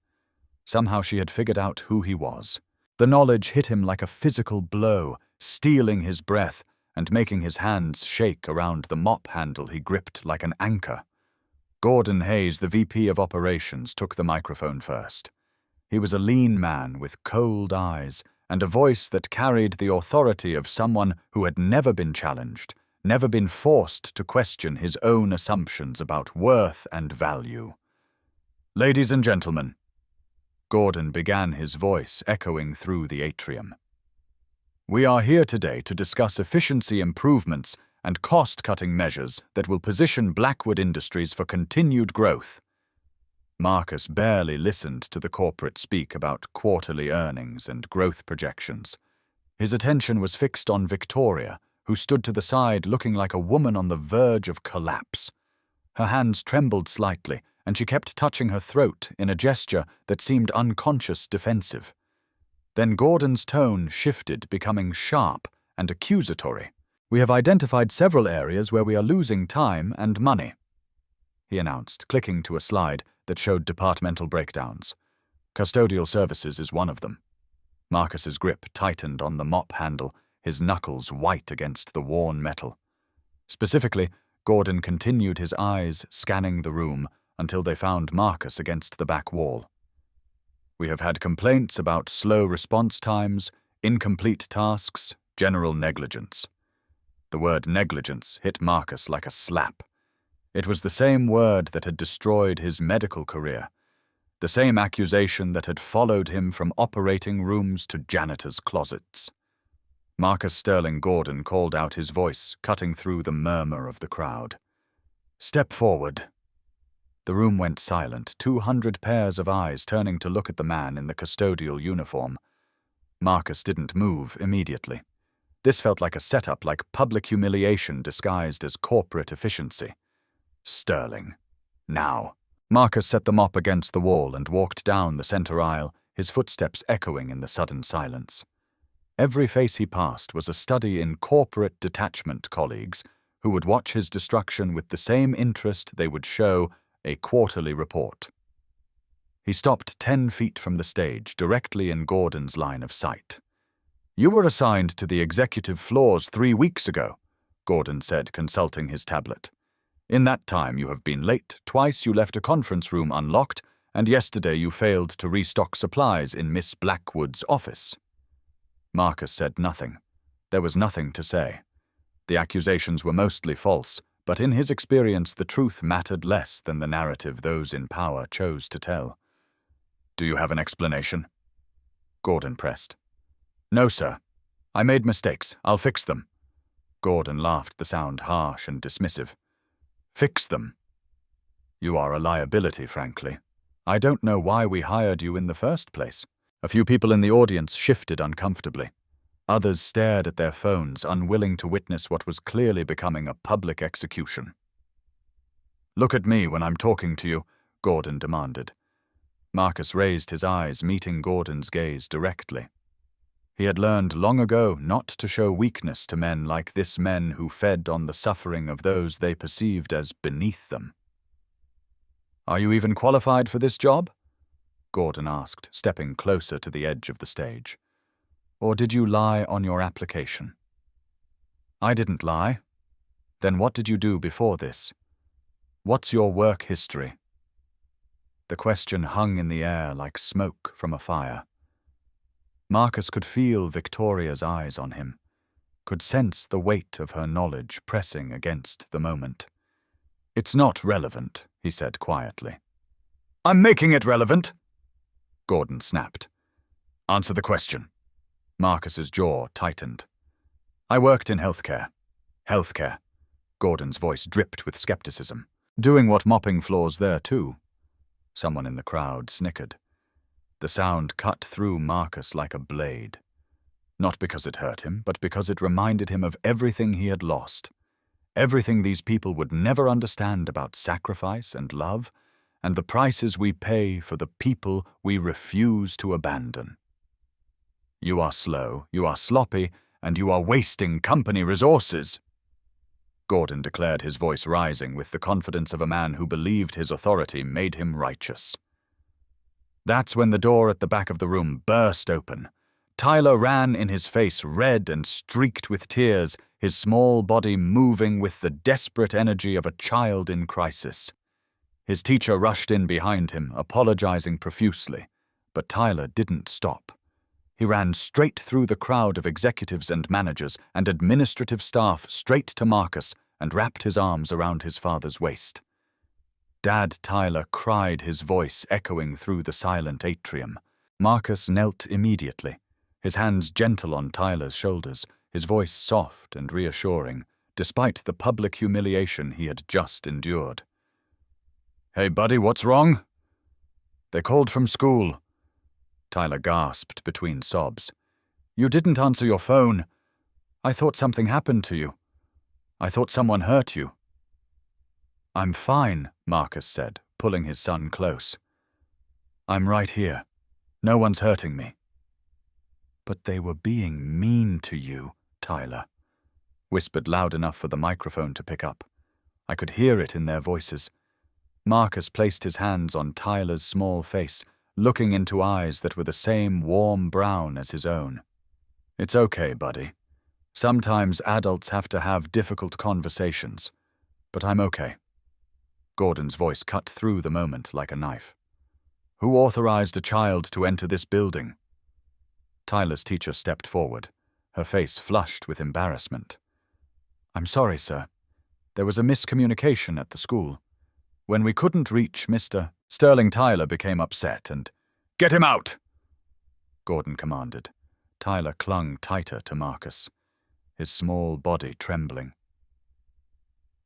Somehow she had figured out who he was. The knowledge hit him like a physical blow, stealing his breath and making his hands shake around the mop handle he gripped like an anchor. Gordon Hayes, the VP of Operations, took the microphone first. He was a lean man with cold eyes and a voice that carried the authority of someone who had never been challenged, never been forced to question his own assumptions about worth and value. "Ladies and gentlemen," Gordon began, his voice echoing through the atrium. "We are here today to discuss efficiency improvements and cost-cutting measures that will position Blackwood Industries for continued growth." Marcus barely listened to the corporate speak about quarterly earnings and growth projections. His attention was fixed on Victoria, who stood to the side looking like a woman on the verge of collapse. Her hands trembled slightly, and she kept touching her throat in a gesture that seemed unconscious defensive. Then Gordon's tone shifted, becoming sharp and accusatory. "We have identified several areas where we are losing time and money," he announced, clicking to a slide that showed departmental breakdowns. "Custodial services is one of them." Marcus's grip tightened on the mop handle, his knuckles white against the worn metal. Specifically, Gordon continued, his eyes scanning the room until they found Marcus against the back wall. "We have had complaints about slow response times, incomplete tasks, general negligence." The word negligence hit Marcus like a slap. It was the same word that had destroyed his medical career, the same accusation that had followed him from operating rooms to janitors' closets. Marcus Sterling Gordon called out, his voice cutting through the murmur of the crowd. "Step forward." The room went silent, 200 pairs of eyes turning to look at the man in the custodial uniform. Marcus didn't move immediately. This felt like a setup, like public humiliation disguised as corporate efficiency. "Sterling. Now." Marcus set the mop against the wall and walked down the center aisle, his footsteps echoing in the sudden silence. Every face he passed was a study in corporate detachment, colleagues who would watch his destruction with the same interest they would show a quarterly report. He stopped 10 feet from the stage, directly in Gordon's line of sight. "You were assigned to the executive floors 3 weeks ago," Gordon said, consulting his tablet. "In that time you have been late, twice you left a conference room unlocked, and yesterday you failed to restock supplies in Miss Blackwood's office." Marcus said nothing. There was nothing to say. The accusations were mostly false, but in his experience the truth mattered less than the narrative those in power chose to tell. "Do you have an explanation?" Gordon pressed. "No, sir. I made mistakes. I'll fix them." Gordon laughed, the sound harsh and dismissive. "Fix them? You are a liability, frankly. I don't know why we hired you in the first place." A few people in the audience shifted uncomfortably. Others stared at their phones, unwilling to witness what was clearly becoming a public execution. "Look at me when I'm talking to you," Gordon demanded. Marcus raised his eyes, meeting Gordon's gaze directly. He had learned long ago not to show weakness to men like this, men who fed on the suffering of those they perceived as beneath them. "Are you even qualified for this job?" Gordon asked, stepping closer to the edge of the stage. "Or did you lie on your application?" "I didn't lie." "Then what did you do before this? What's your work history?" The question hung in the air like smoke from a fire. Marcus could feel Victoria's eyes on him, could sense the weight of her knowledge pressing against the moment. "It's not relevant," he said quietly. "I'm making it relevant," Gordon snapped. "Answer the question." Marcus's jaw tightened. "I worked in healthcare." "Healthcare?" Gordon's voice dripped with skepticism. "Doing what, mopping floors there too?" Someone in the crowd snickered. The sound cut through Marcus like a blade. Not because it hurt him, but because it reminded him of everything he had lost. Everything these people would never understand about sacrifice and love, and the prices we pay for the people we refuse to abandon. "You are slow, you are sloppy, and you are wasting company resources," Gordon declared, his voice rising with the confidence of a man who believed his authority made him righteous. That's when the door at the back of the room burst open. Tyler ran in, his face red and streaked with tears, his small body moving with the desperate energy of a child in crisis. His teacher rushed in behind him, apologizing profusely, but Tyler didn't stop. He ran straight through the crowd of executives and managers and administrative staff straight to Marcus and wrapped his arms around his father's waist. "Dad," Tyler cried, his voice echoing through the silent atrium. Marcus knelt immediately, his hands gentle on Tyler's shoulders, his voice soft and reassuring, despite the public humiliation he had just endured. "Hey, buddy, what's wrong?" "They called from school." Tyler gasped between sobs. "You didn't answer your phone. I thought something happened to you. I thought someone hurt you." "I'm fine," Marcus said, pulling his son close. "I'm right here. No one's hurting me." "But they were being mean to you," Tyler whispered loud enough for the microphone to pick up. I could hear it in their voices. Marcus placed his hands on Tyler's small face, looking into eyes that were the same warm brown as his own. "It's okay, buddy. Sometimes adults have to have difficult conversations, but I'm okay." Gordon's voice cut through the moment like a knife. "Who authorized a child to enter this building?" Tyler's teacher stepped forward, her face flushed with embarrassment. "I'm sorry, sir. There was a miscommunication at the school. When we couldn't reach Mr. Sterling," Tyler became upset and, "Get him out!" Gordon commanded. Tyler clung tighter to Marcus, his small body trembling.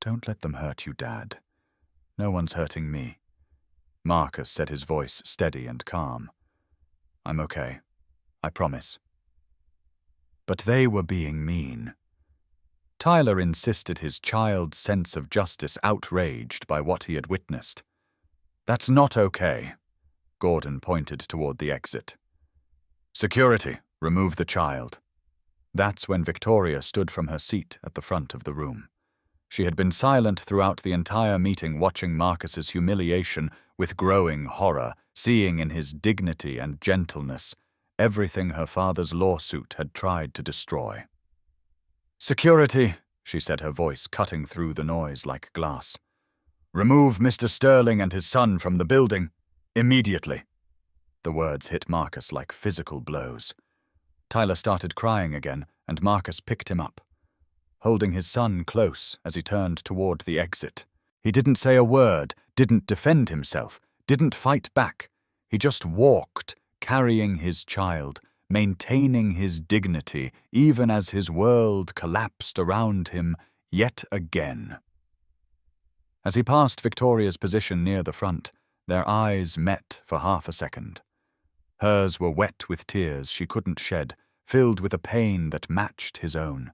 "Don't let them hurt you, Dad. No one's hurting me." Marcus said, his voice steady and calm. "I'm okay. I promise." But they were being mean. Tyler insisted, his child's sense of justice outraged by what he had witnessed. "That's not okay." Gordon pointed toward the exit. "Security, remove the child." That's when Victoria stood from her seat at the front of the room. She had been silent throughout the entire meeting, watching Marcus's humiliation with growing horror, seeing in his dignity and gentleness everything her father's lawsuit had tried to destroy. "Security," she said, her voice cutting through the noise like glass. "Remove Mr. Sterling and his son from the building, immediately." The words hit Marcus like physical blows. Tyler started crying again, and Marcus picked him up, holding his son close as he turned toward the exit. He didn't say a word, didn't defend himself, didn't fight back. He just walked, carrying his child, maintaining his dignity, even as his world collapsed around him yet again. As he passed Victoria's position near the front, their eyes met for half a second. Hers were wet with tears she couldn't shed, filled with a pain that matched his own.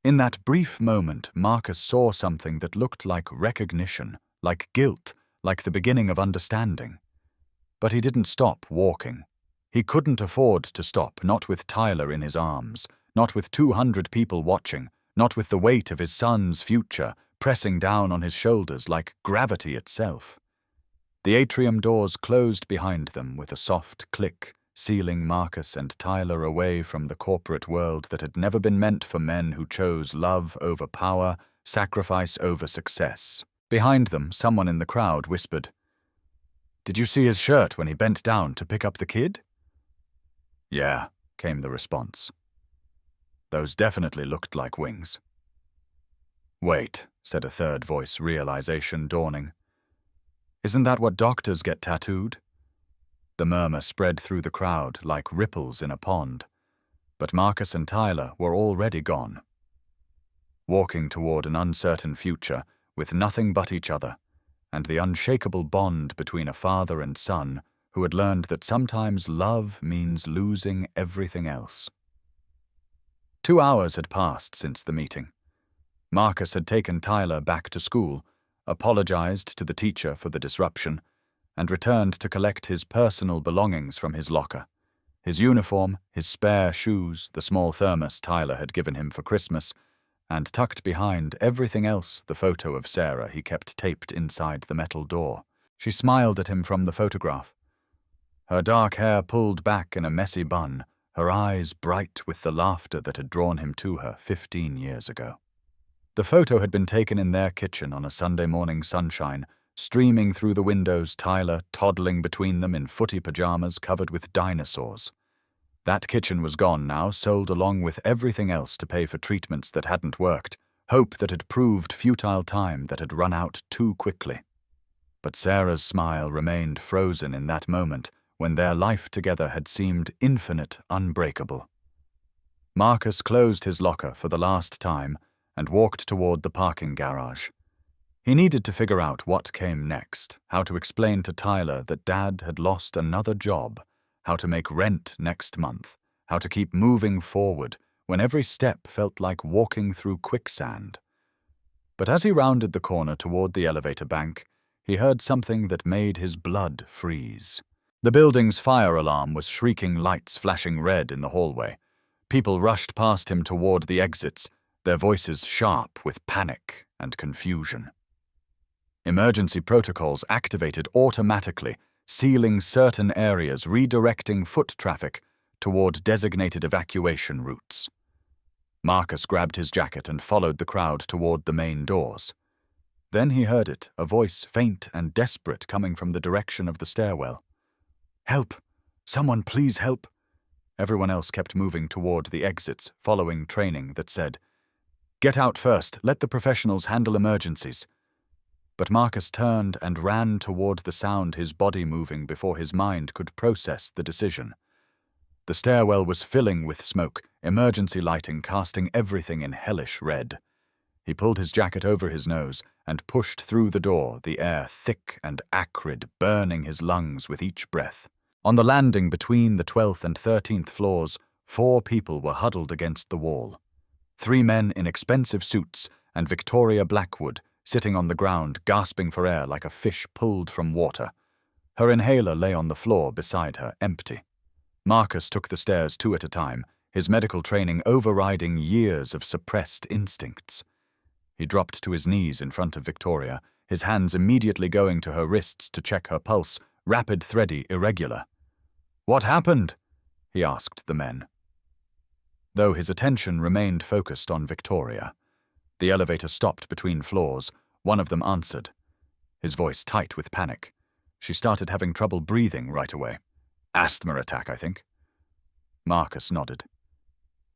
In that brief moment, Marcus saw something that looked like recognition, like guilt, like the beginning of understanding. But he didn't stop walking. He couldn't afford to stop, not with Tyler in his arms, not with 200 people watching, not with the weight of his son's future pressing down on his shoulders like gravity itself. The atrium doors closed behind them with a soft click, sealing Marcus and Tyler away from the corporate world that had never been meant for men who chose love over power, sacrifice over success. Behind them, someone in the crowd whispered, "Did you see his shirt when he bent down to pick up the kid?" "Yeah," came the response. "Those definitely looked like wings." "Wait," said a third voice, realization dawning. "Isn't that what doctors get tattooed?" The murmur spread through the crowd like ripples in a pond, but Marcus and Tyler were already gone. Walking toward an uncertain future with nothing but each other, and the unshakable bond between a father and son who had learned that sometimes love means losing everything else. 2 hours had passed since the meeting. Marcus had taken Tyler back to school, apologized to the teacher for the disruption, and returned to collect his personal belongings from his locker. His uniform, his spare shoes, the small thermos Tyler had given him for Christmas, and tucked behind everything else the photo of Sarah he kept taped inside the metal door. She smiled at him from the photograph. Her dark hair pulled back in a messy bun, her eyes bright with the laughter that had drawn him to her 15 years ago. The photo had been taken in their kitchen on a Sunday morning sunshine, streaming through the windows, Tyler toddling between them in footy pajamas covered with dinosaurs. That kitchen was gone now, sold along with everything else to pay for treatments that hadn't worked, hope that had proved futile, time that had run out too quickly. But Sarah's smile remained frozen in that moment when their life together had seemed infinite, unbreakable. Marcus closed his locker for the last time and walked toward the parking garage. He needed to figure out what came next, how to explain to Tyler that Dad had lost another job, how to make rent next month, how to keep moving forward when every step felt like walking through quicksand. But as he rounded the corner toward the elevator bank, he heard something that made his blood freeze. The building's fire alarm was shrieking, lights flashing red in the hallway. People rushed past him toward the exits, their voices sharp with panic and confusion. Emergency protocols activated automatically, sealing certain areas, redirecting foot traffic toward designated evacuation routes. Marcus grabbed his jacket and followed the crowd toward the main doors. Then he heard it, a voice faint and desperate coming from the direction of the stairwell. "Help! Someone please help!" Everyone else kept moving toward the exits, following training that said, "Get out first, let the professionals handle emergencies." But Marcus turned and ran toward the sound, his body moving before his mind could process the decision. The stairwell was filling with smoke, emergency lighting casting everything in hellish red. He pulled his jacket over his nose and pushed through the door, the air thick and acrid, burning his lungs with each breath. On the landing between the 12th and 13th floors, 4 people were huddled against the wall. 3 men in expensive suits and Victoria Blackwood, sitting on the ground, gasping for air like a fish pulled from water. Her inhaler lay on the floor beside her, empty. Marcus took the stairs 2 at a time, his medical training overriding years of suppressed instincts. He dropped to his knees in front of Victoria, his hands immediately going to her wrists to check her pulse, rapid, thready, irregular. "What happened?" he asked the men. Though his attention remained focused on Victoria. The elevator stopped between floors. One of them answered, his voice tight with panic. She started having trouble breathing right away. "Asthma attack, I think." Marcus nodded,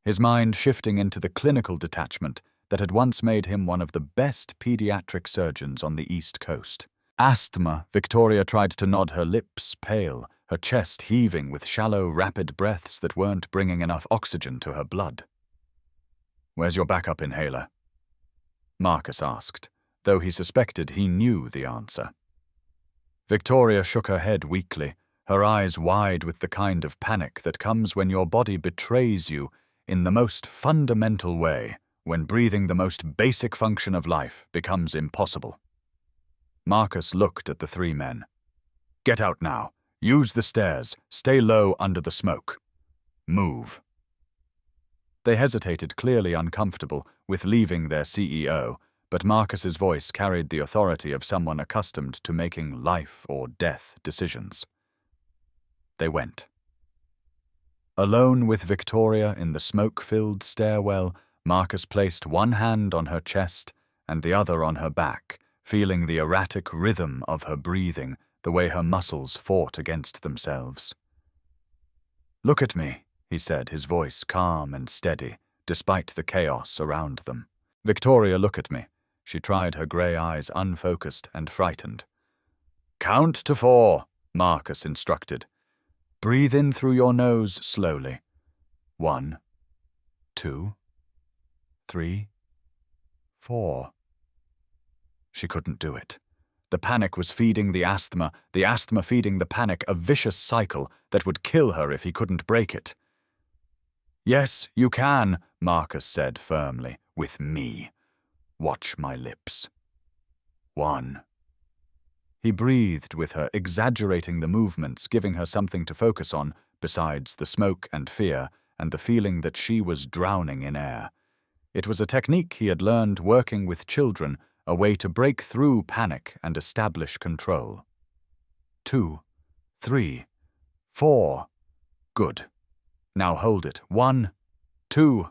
his mind shifting into the clinical detachment that had once made him one of the best pediatric surgeons on the East Coast. Asthma, Victoria tried to nod, her lips pale, her chest heaving with shallow, rapid breaths that weren't bringing enough oxygen to her blood. "Where's your backup inhaler?" Marcus asked, though he suspected he knew the answer. Victoria shook her head weakly, her eyes wide with the kind of panic that comes when your body betrays you in the most fundamental way, when breathing, the most basic function of life, becomes impossible. Marcus looked at the three men. "Get out now. Use the stairs. Stay low under the smoke. Move." They hesitated, clearly uncomfortable with leaving their CEO, but Marcus's voice carried the authority of someone accustomed to making life or death decisions. They went. Alone with Victoria in the smoke-filled stairwell, Marcus placed one hand on her chest and the other on her back, feeling the erratic rhythm of her breathing, the way her muscles fought against themselves. "Look at me," he said, his voice calm and steady, despite the chaos around them. "Victoria, look at me." She tried, her grey eyes unfocused and frightened. "Count to 4, Marcus instructed. "Breathe in through your nose slowly. 1, 2, 3, 4. She couldn't do it. The panic was feeding the asthma feeding the panic, a vicious cycle that would kill her if he couldn't break it. "Yes, you can," Marcus said firmly, "with me. Watch my lips. 1. He breathed with her, exaggerating the movements, giving her something to focus on besides the smoke and fear and the feeling that she was drowning in air. It was a technique he had learned working with children, a way to break through panic and establish control. 2, 3, 4. Good. Now hold it. 1, 2.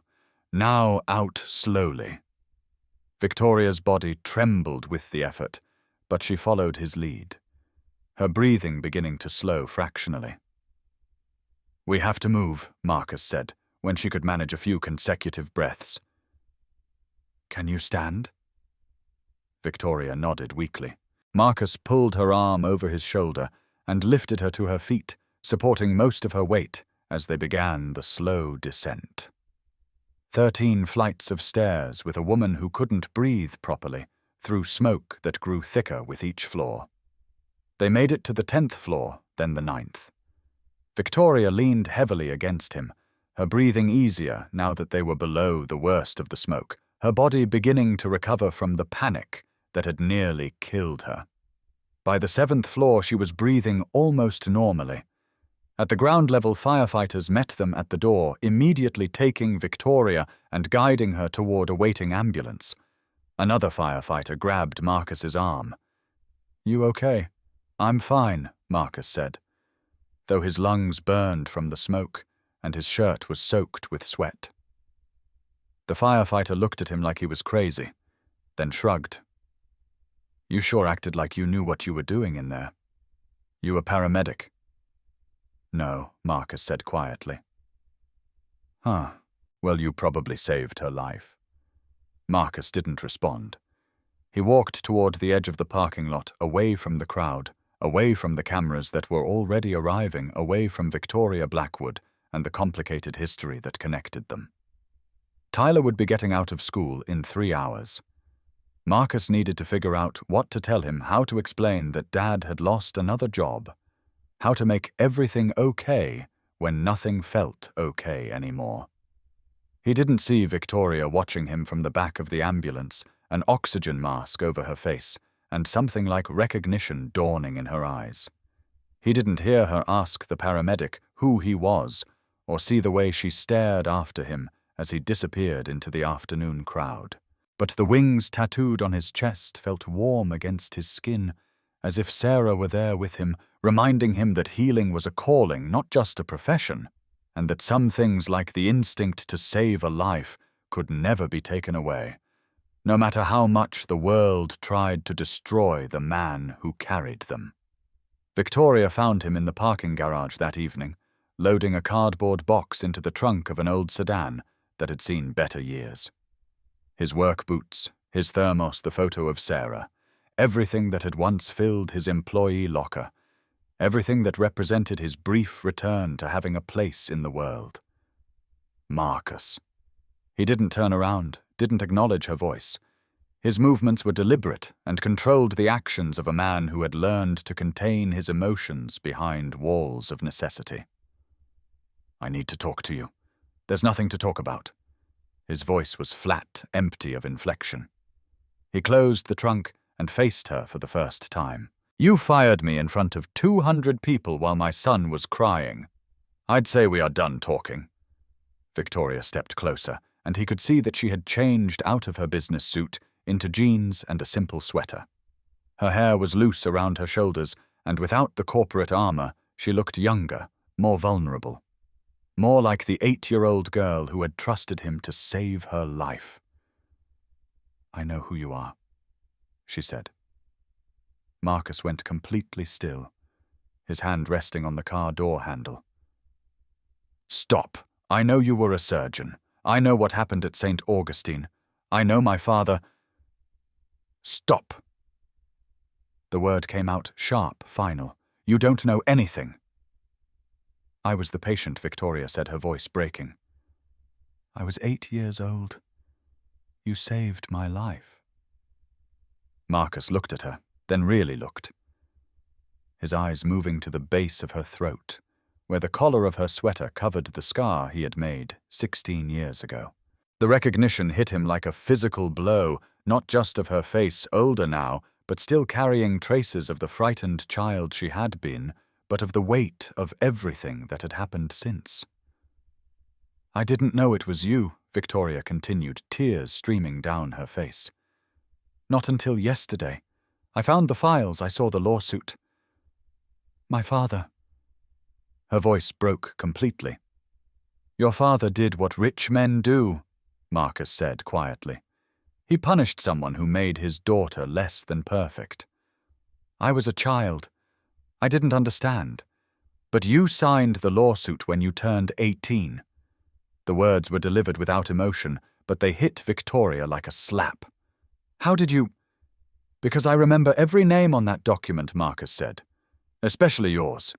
Now out slowly. Victoria's body trembled with the effort, but she followed his lead, her breathing beginning to slow fractionally. "We have to move," Marcus said, when she could manage a few consecutive breaths. "Can you stand?" Victoria nodded weakly. Marcus pulled her arm over his shoulder and lifted her to her feet, supporting most of her weight as they began the slow descent. 13 flights of stairs with a woman who couldn't breathe properly, through smoke that grew thicker with each floor. They made it to the 10th floor, then the 9th. Victoria leaned heavily against him, her breathing easier now that they were below the worst of the smoke, her body beginning to recover from the panic that had nearly killed her. By the 7th floor, she was breathing almost normally. At the ground level, firefighters met them at the door, immediately taking Victoria and guiding her toward a waiting ambulance. Another firefighter grabbed Marcus's arm. "You okay?" "I'm fine," Marcus said, though his lungs burned from the smoke and his shirt was soaked with sweat. The firefighter looked at him like he was crazy, then shrugged. "You sure acted like you knew what you were doing in there. You a paramedic?" "No," Marcus said quietly. "Huh. Well, you probably saved her life." Marcus didn't respond. He walked toward the edge of the parking lot, away from the crowd, away from the cameras that were already arriving, away from Victoria Blackwood and the complicated history that connected them. Tyler would be getting out of school in 3 hours. Marcus needed to figure out what to tell him, how to explain that Dad had lost another job, how to make everything okay when nothing felt okay anymore. He didn't see Victoria watching him from the back of the ambulance, an oxygen mask over her face, and something like recognition dawning in her eyes. He didn't hear her ask the paramedic who he was, or see the way she stared after him as he disappeared into the afternoon crowd. but the wings tattooed on his chest felt warm against his skin, as if Sarah were there with him, reminding him that healing was a calling, not just a profession, and that some things like the instinct to save a life could never be taken away, no matter how much the world tried to destroy the man who carried them. Victoria found him in the parking garage that evening, loading a cardboard box into the trunk of an old sedan that had seen better years. His work boots, his thermos, the photo of Sarah, everything that had once filled his employee locker, everything that represented his brief return to having a place in the world. Marcus. He didn't turn around, didn't acknowledge her voice. His movements were deliberate and controlled the actions of a man who had learned to contain his emotions behind walls of necessity. "I need to talk to you. There's nothing to talk about." His voice was flat, empty of inflection. He closed the trunk and faced her for the first time. "You fired me in front of 200 people while my son was crying. I'd say we are done talking." Victoria stepped closer, and he could see that she had changed out of her business suit into jeans and a simple sweater. Her hair was loose around her shoulders, and without the corporate armor, she looked younger, more vulnerable. More like the 8-year-old girl who had trusted him to save her life. "I know who you are," she said. Marcus went completely still, his hand resting on the car door handle. "Stop. I know you were a surgeon. I know what happened at St. Augustine. I know my father—" "Stop." The word came out sharp, final. "You don't know anything." "I was the patient," Victoria said, her voice breaking. "I was 8 years old. You saved my life." Marcus looked at her, then really looked, his eyes moving to the base of her throat, where the collar of her sweater covered the scar he had made 16 years ago. The recognition hit him like a physical blow, not just of her face, older now, but still carrying traces of the frightened child she had been, but of the weight of everything that had happened since. "I didn't know it was you," Victoria continued, tears streaming down her face. "Not until yesterday. I found the files, I saw the lawsuit. My father—" Her voice broke completely. "Your father did what rich men do," Marcus said quietly. "He punished someone who made his daughter less than perfect. I was a child. I didn't understand. But you signed the lawsuit when you turned 18. The words were delivered without emotion, but they hit Victoria like a slap. "How did you—" "Because I remember every name on that document," Marcus said. "Especially yours.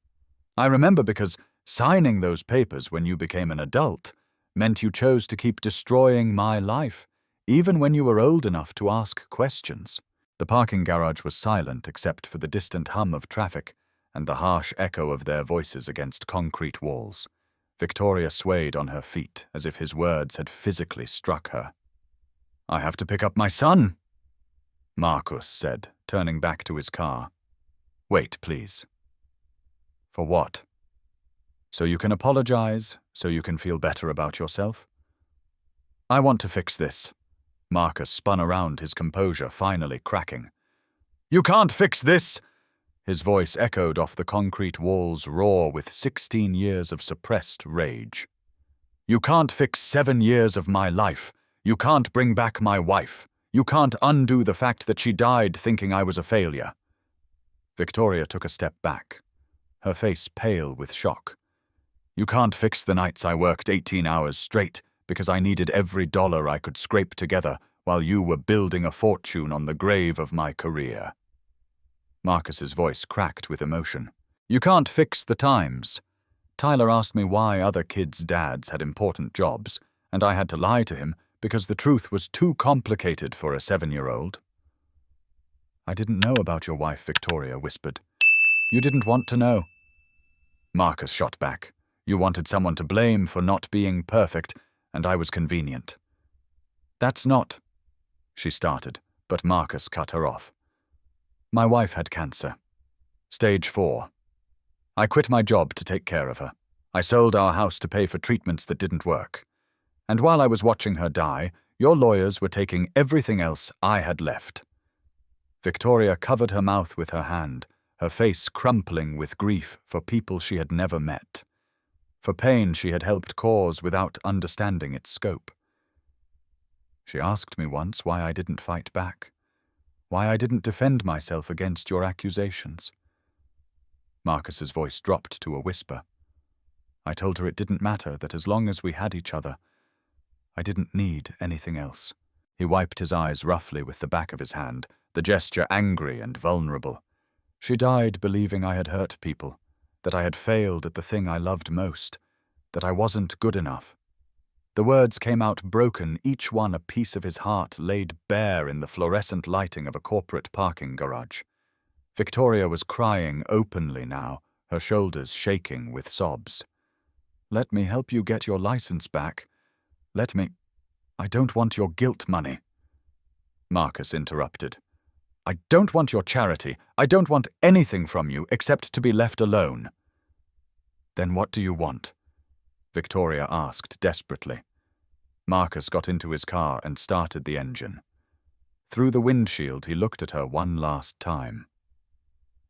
I remember because signing those papers when you became an adult meant you chose to keep destroying my life, even when you were old enough to ask questions." The parking garage was silent except for the distant hum of traffic and the harsh echo of their voices against concrete walls. Victoria swayed on her feet as if his words had physically struck her. "I have to pick up my son," Marcus said, turning back to his car. "Wait, please." "For what?" "So you can apologize, so you can feel better about yourself." "I want to fix this." Marcus spun around, his composure finally cracking. "You can't fix this!" His voice echoed off the concrete walls, raw with 16 years of suppressed rage. "You can't fix 7 years of my life. You can't bring back my wife. You can't undo the fact that she died thinking I was a failure." Victoria took a step back, her face pale with shock. "You can't fix the nights I worked 18 hours straight because I needed every dollar I could scrape together while you were building a fortune on the grave of my career." Marcus's voice cracked with emotion. "You can't fix the times. Tyler asked me why other kids' dads had important jobs, and I had to lie to him because the truth was too complicated for a 7-year-old. "I didn't know about your wife," Victoria whispered. "You didn't want to know." Marcus shot back. "You wanted someone to blame for not being perfect, and I was convenient." "That's not—" she started, but Marcus cut her off. "My wife had cancer. Stage 4. I quit my job to take care of her. I sold our house to pay for treatments that didn't work. And while I was watching her die, Your lawyers were taking everything else I had left." Victoria covered her mouth with her hand, her face crumpling with grief for people she had never met, for pain she had helped cause without understanding its scope. She asked me once why I didn't fight back, why I didn't defend myself against your accusations. Marcus's voice dropped to a whisper. I told her it didn't matter, that as long as we had each other, I didn't need anything else. He wiped his eyes roughly with the back of his hand, the gesture angry and vulnerable. She died believing I had hurt people, that I had failed at the thing I loved most, that I wasn't good enough. The words came out broken, each one a piece of his heart laid bare in the fluorescent lighting of a corporate parking garage. Victoria was crying openly now, her shoulders shaking with sobs. "Let me help you get your license back. Let me. I don't want your guilt money." Marcus interrupted. "I don't want your charity. I don't want anything from you except to be left alone." "Then what do you want?" Victoria asked desperately. Marcus got into his car and started the engine. Through the windshield, he looked at her one last time.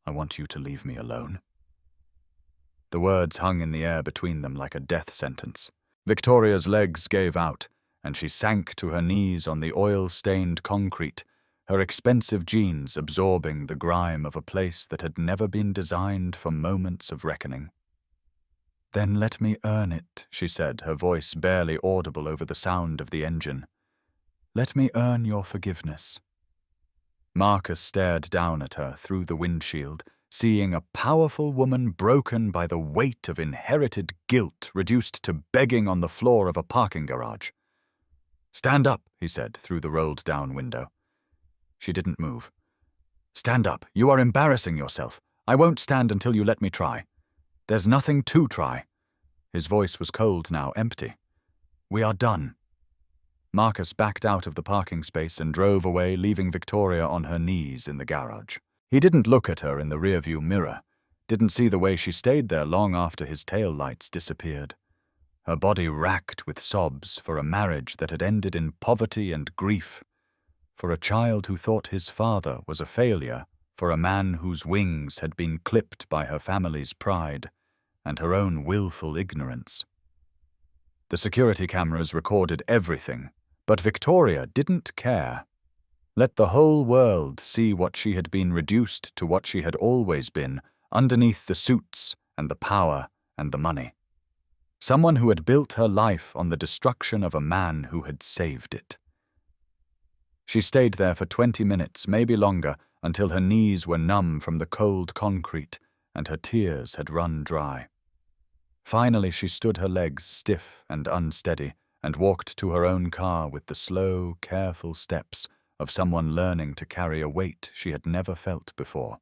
"I want you to leave me alone." The words hung in the air between them like a death sentence. Victoria's legs gave out, and she sank to her knees on the oil-stained concrete, her expensive jeans absorbing the grime of a place that had never been designed for moments of reckoning. "Then let me earn it," she said, her voice barely audible over the sound of the engine. "Let me earn your forgiveness." Marcus stared down at her through the windshield, seeing a powerful woman broken by the weight of inherited guilt, reduced to begging on the floor of a parking garage. "Stand up," he said through the rolled-down window. She didn't move. "Stand up. You are embarrassing yourself. I won't stand until you let me try. There's nothing to try." His voice was cold now, empty. "We are done." Marcus backed out of the parking space and drove away, leaving Victoria on her knees in the garage. He didn't look at her in the rearview mirror, didn't see the way she stayed there long after his tail lights disappeared. Her body racked with sobs for a marriage that had ended in poverty and grief, for a child who thought his father was a failure, for a man whose wings had been clipped by her family's pride and her own willful ignorance. The security cameras recorded everything, but Victoria didn't care. Let the whole world see what she had been reduced to, what she had always been, underneath the suits and the power and the money. Someone who had built her life on the destruction of a man who had saved it. She stayed there for 20 minutes, maybe longer, until her knees were numb from the cold concrete and her tears had run dry. Finally, she stood, her legs stiff and unsteady, and walked to her own car with the slow, careful steps of someone learning to carry a weight she had never felt before.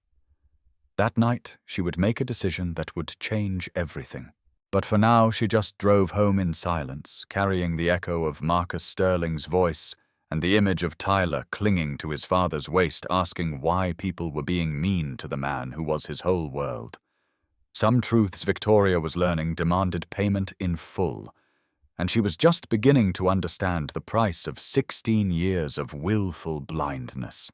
That night, she would make a decision that would change everything. But for now, she just drove home in silence, carrying the echo of Marcus Sterling's voice and the image of Tyler clinging to his father's waist, asking why people were being mean to the man who was his whole world. Some truths Victoria was learning demanded payment in full, and she was just beginning to understand the price of 16 years of willful blindness.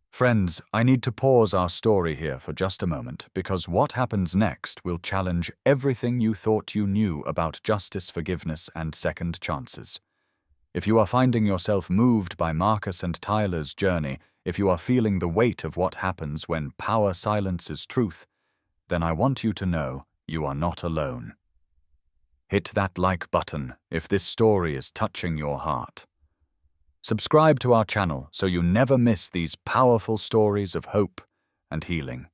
Friends, I need to pause our story here for just a moment, because what happens next will challenge everything you thought you knew about justice, forgiveness, and second chances. If you are finding yourself moved by Marcus and Tyler's journey, if you are feeling the weight of what happens when power silences truth, then I want you to know you are not alone. Hit that like button if this story is touching your heart. Subscribe to our channel so you never miss these powerful stories of hope and healing.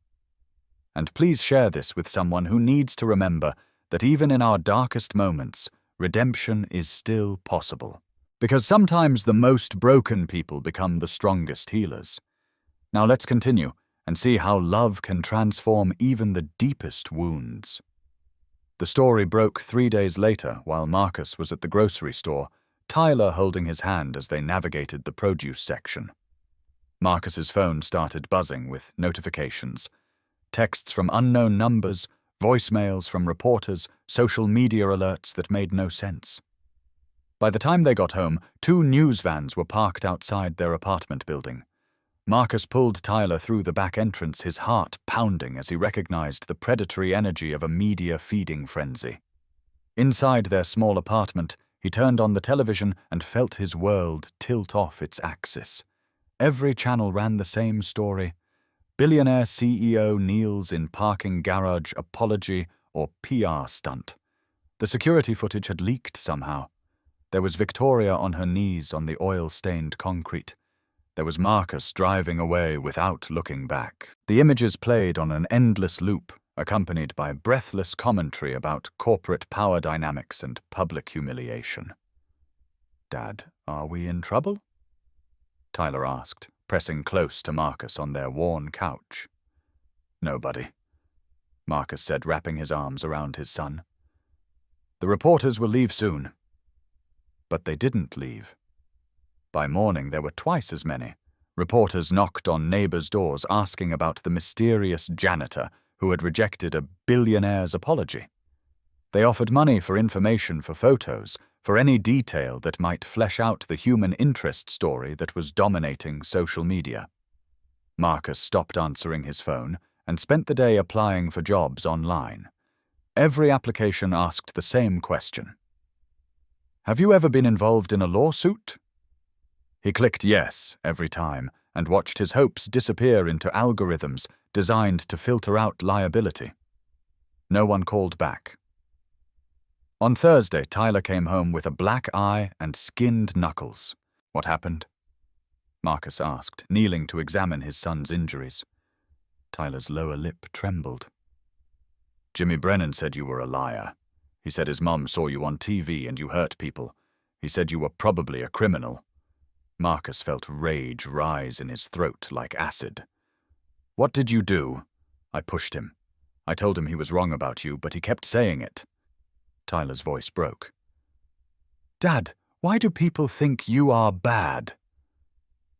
And please share this with someone who needs to remember that even in our darkest moments, redemption is still possible. Because sometimes the most broken people become the strongest healers. Now let's continue and see how love can transform even the deepest wounds. The story broke 3 days later while Marcus was at the grocery store, Tyler holding his hand as they navigated the produce section. Marcus's phone started buzzing with notifications, texts from unknown numbers, voicemails from reporters, social media alerts that made no sense. By the time they got home, 2 news vans were parked outside their apartment building. Marcus pulled Tyler through the back entrance, his heart pounding as he recognized the predatory energy of a media feeding frenzy. Inside their small apartment, he turned on the television and felt his world tilt off its axis. Every channel ran the same story. Billionaire CEO kneels in parking garage apology or PR stunt. The security footage had leaked somehow. There was Victoria on her knees on the oil-stained concrete. There was Marcus driving away without looking back. The images played on an endless loop, accompanied by breathless commentary about corporate power dynamics and public humiliation. "Dad, are we in trouble?" Tyler asked, pressing close to Marcus on their worn couch. "No, buddy," Marcus said, wrapping his arms around his son. "The reporters will leave soon." But they didn't leave. By morning, there were twice as many. Reporters knocked on neighbors' doors asking about the mysterious janitor who had rejected a billionaire's apology. They offered money for information, for photos, for any detail that might flesh out the human interest story that was dominating social media. Marcus stopped answering his phone and spent the day applying for jobs online. Every application asked the same question. "Have you ever been involved in a lawsuit?" He clicked yes every time and watched his hopes disappear into algorithms designed to filter out liability. No one called back. On Thursday, Tyler came home with a black eye and skinned knuckles. "What happened?" Marcus asked, kneeling to examine his son's injuries. Tyler's lower lip trembled. "Jimmy Brennan said you were a liar. He said his mom saw you on TV and you hurt people. He said you were probably a criminal." Marcus felt rage rise in his throat like acid. "What did you do?" "I pushed him. I told him he was wrong about you, but he kept saying it." Tyler's voice broke. "Dad, why do people think you are bad?"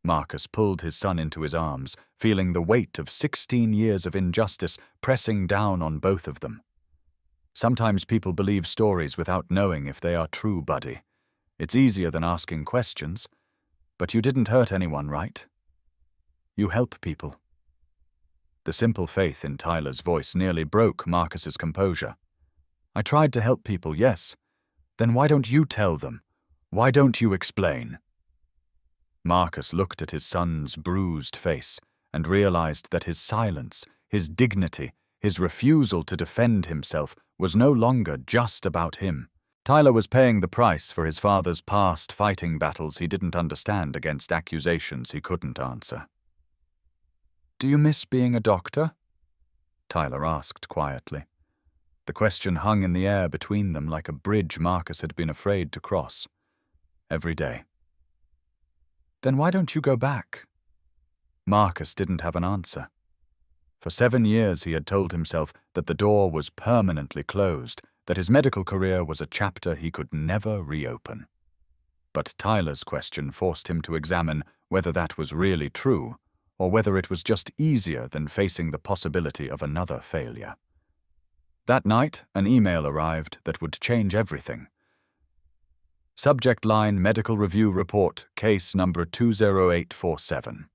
Marcus pulled his son into his arms, feeling the weight of 16 years of injustice pressing down on both of them. "Sometimes people believe stories without knowing if they are true, buddy. It's easier than asking questions. But you didn't hurt anyone, right? You help people." The simple faith in Tyler's voice nearly broke Marcus's composure. "I tried to help people, yes. Then why don't you tell them? Why don't you explain?" Marcus looked at his son's bruised face and realized that his silence, his dignity, his refusal to defend himself was no longer just about him. Tyler was paying the price for his father's past fighting battles he didn't understand against accusations he couldn't answer. "Do you miss being a doctor?" Tyler asked quietly. The question hung in the air between them like a bridge Marcus had been afraid to cross. "Every day." "Then why don't you go back?" Marcus didn't have an answer. For 7 years he had told himself that the door was permanently closed, that his medical career was a chapter he could never reopen. But Tyler's question forced him to examine whether that was really true, or whether it was just easier than facing the possibility of another failure. That night, an email arrived that would change everything. Subject line: Medical Review Report, case number 20847.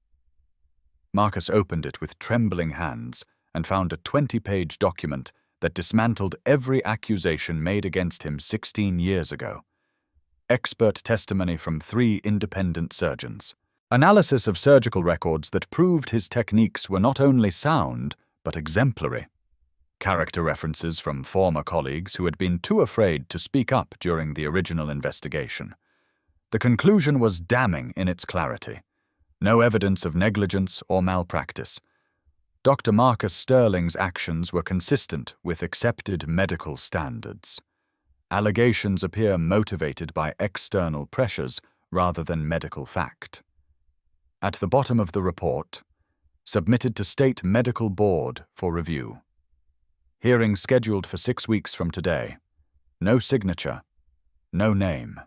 Marcus opened it with trembling hands and found a 20-page document that dismantled every accusation made against him 16 years ago. Expert testimony from 3 independent surgeons. Analysis of surgical records that proved his techniques were not only sound, but exemplary. Character references from former colleagues who had been too afraid to speak up during the original investigation. The conclusion was damning in its clarity. No evidence of negligence or malpractice. Dr. Marcus Sterling's actions were consistent with accepted medical standards. Allegations appear motivated by external pressures rather than medical fact. At the bottom of the report, submitted to State Medical Board for review. Hearing scheduled for 6 weeks from today. No signature, no name.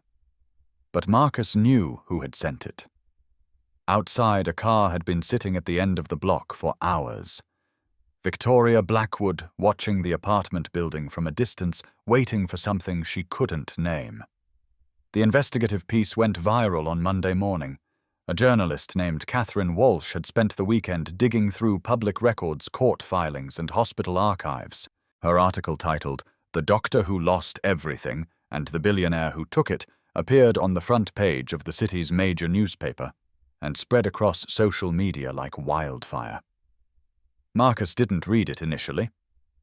But Marcus knew who had sent it. Outside, a car had been sitting at the end of the block for hours. Victoria Blackwood watching the apartment building from a distance, waiting for something she couldn't name. The investigative piece went viral on Monday morning. A journalist named Catherine Walsh had spent the weekend digging through public records, court filings, and hospital archives. Her article titled, "The Doctor Who Lost Everything and the Billionaire Who Took It," appeared on the front page of the city's major newspaper and spread across social media like wildfire. Marcus didn't read it initially.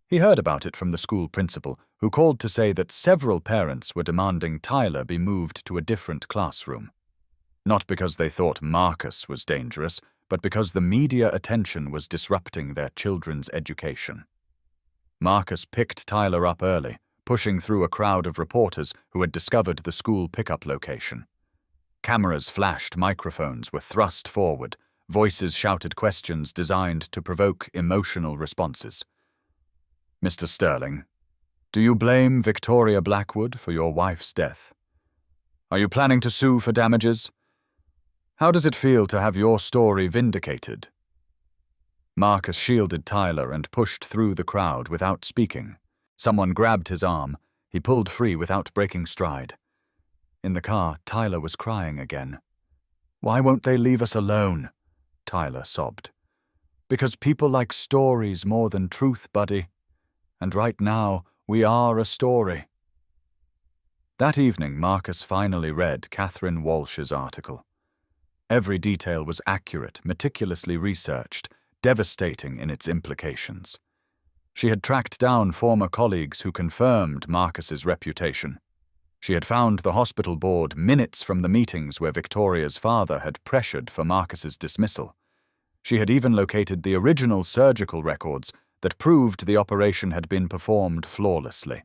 He heard about it from the school principal, who called to say that several parents were demanding Tyler be moved to a different classroom. Not because they thought Marcus was dangerous, but because the media attention was disrupting their children's education. Marcus picked Tyler up early, pushing through a crowd of reporters who had discovered the school pickup location. Cameras flashed, microphones were thrust forward, voices shouted questions designed to provoke emotional responses. "Mr. Sterling, do you blame Victoria Blackwood for your wife's death? Are you planning to sue for damages? How does it feel to have your story vindicated?" Marcus shielded Tyler and pushed through the crowd without speaking. Someone grabbed his arm. He pulled free without breaking stride. In the car, Tyler was crying again. "Why won't they leave us alone?" Tyler sobbed. "Because people like stories more than truth, buddy. And right now, we are a story." That evening, Marcus finally read Catherine Walsh's article. Every detail was accurate, meticulously researched, devastating in its implications. She had tracked down former colleagues who confirmed Marcus's reputation. She had found the hospital board minutes from the meetings where Victoria's father had pressured for Marcus's dismissal. She had even located the original surgical records that proved the operation had been performed flawlessly.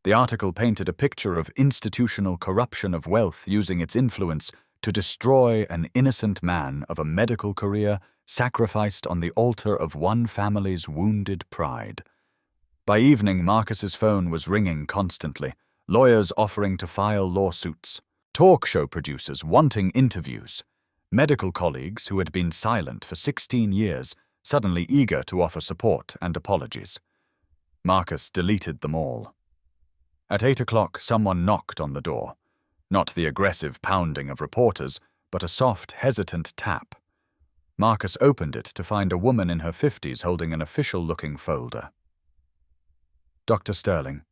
The article painted a picture of institutional corruption of wealth using its influence to destroy an innocent man of a medical career sacrificed on the altar of one family's wounded pride. By evening, Marcus's phone was ringing constantly, lawyers offering to file lawsuits, talk show producers wanting interviews, medical colleagues who had been silent for 16 years suddenly eager to offer support and apologies. Marcus deleted them all. At 8 o'clock, someone knocked on the door. Not the aggressive pounding of reporters, but a soft, hesitant tap. Marcus opened it to find a woman in her 50s holding an official-looking folder. "Dr. Sterling,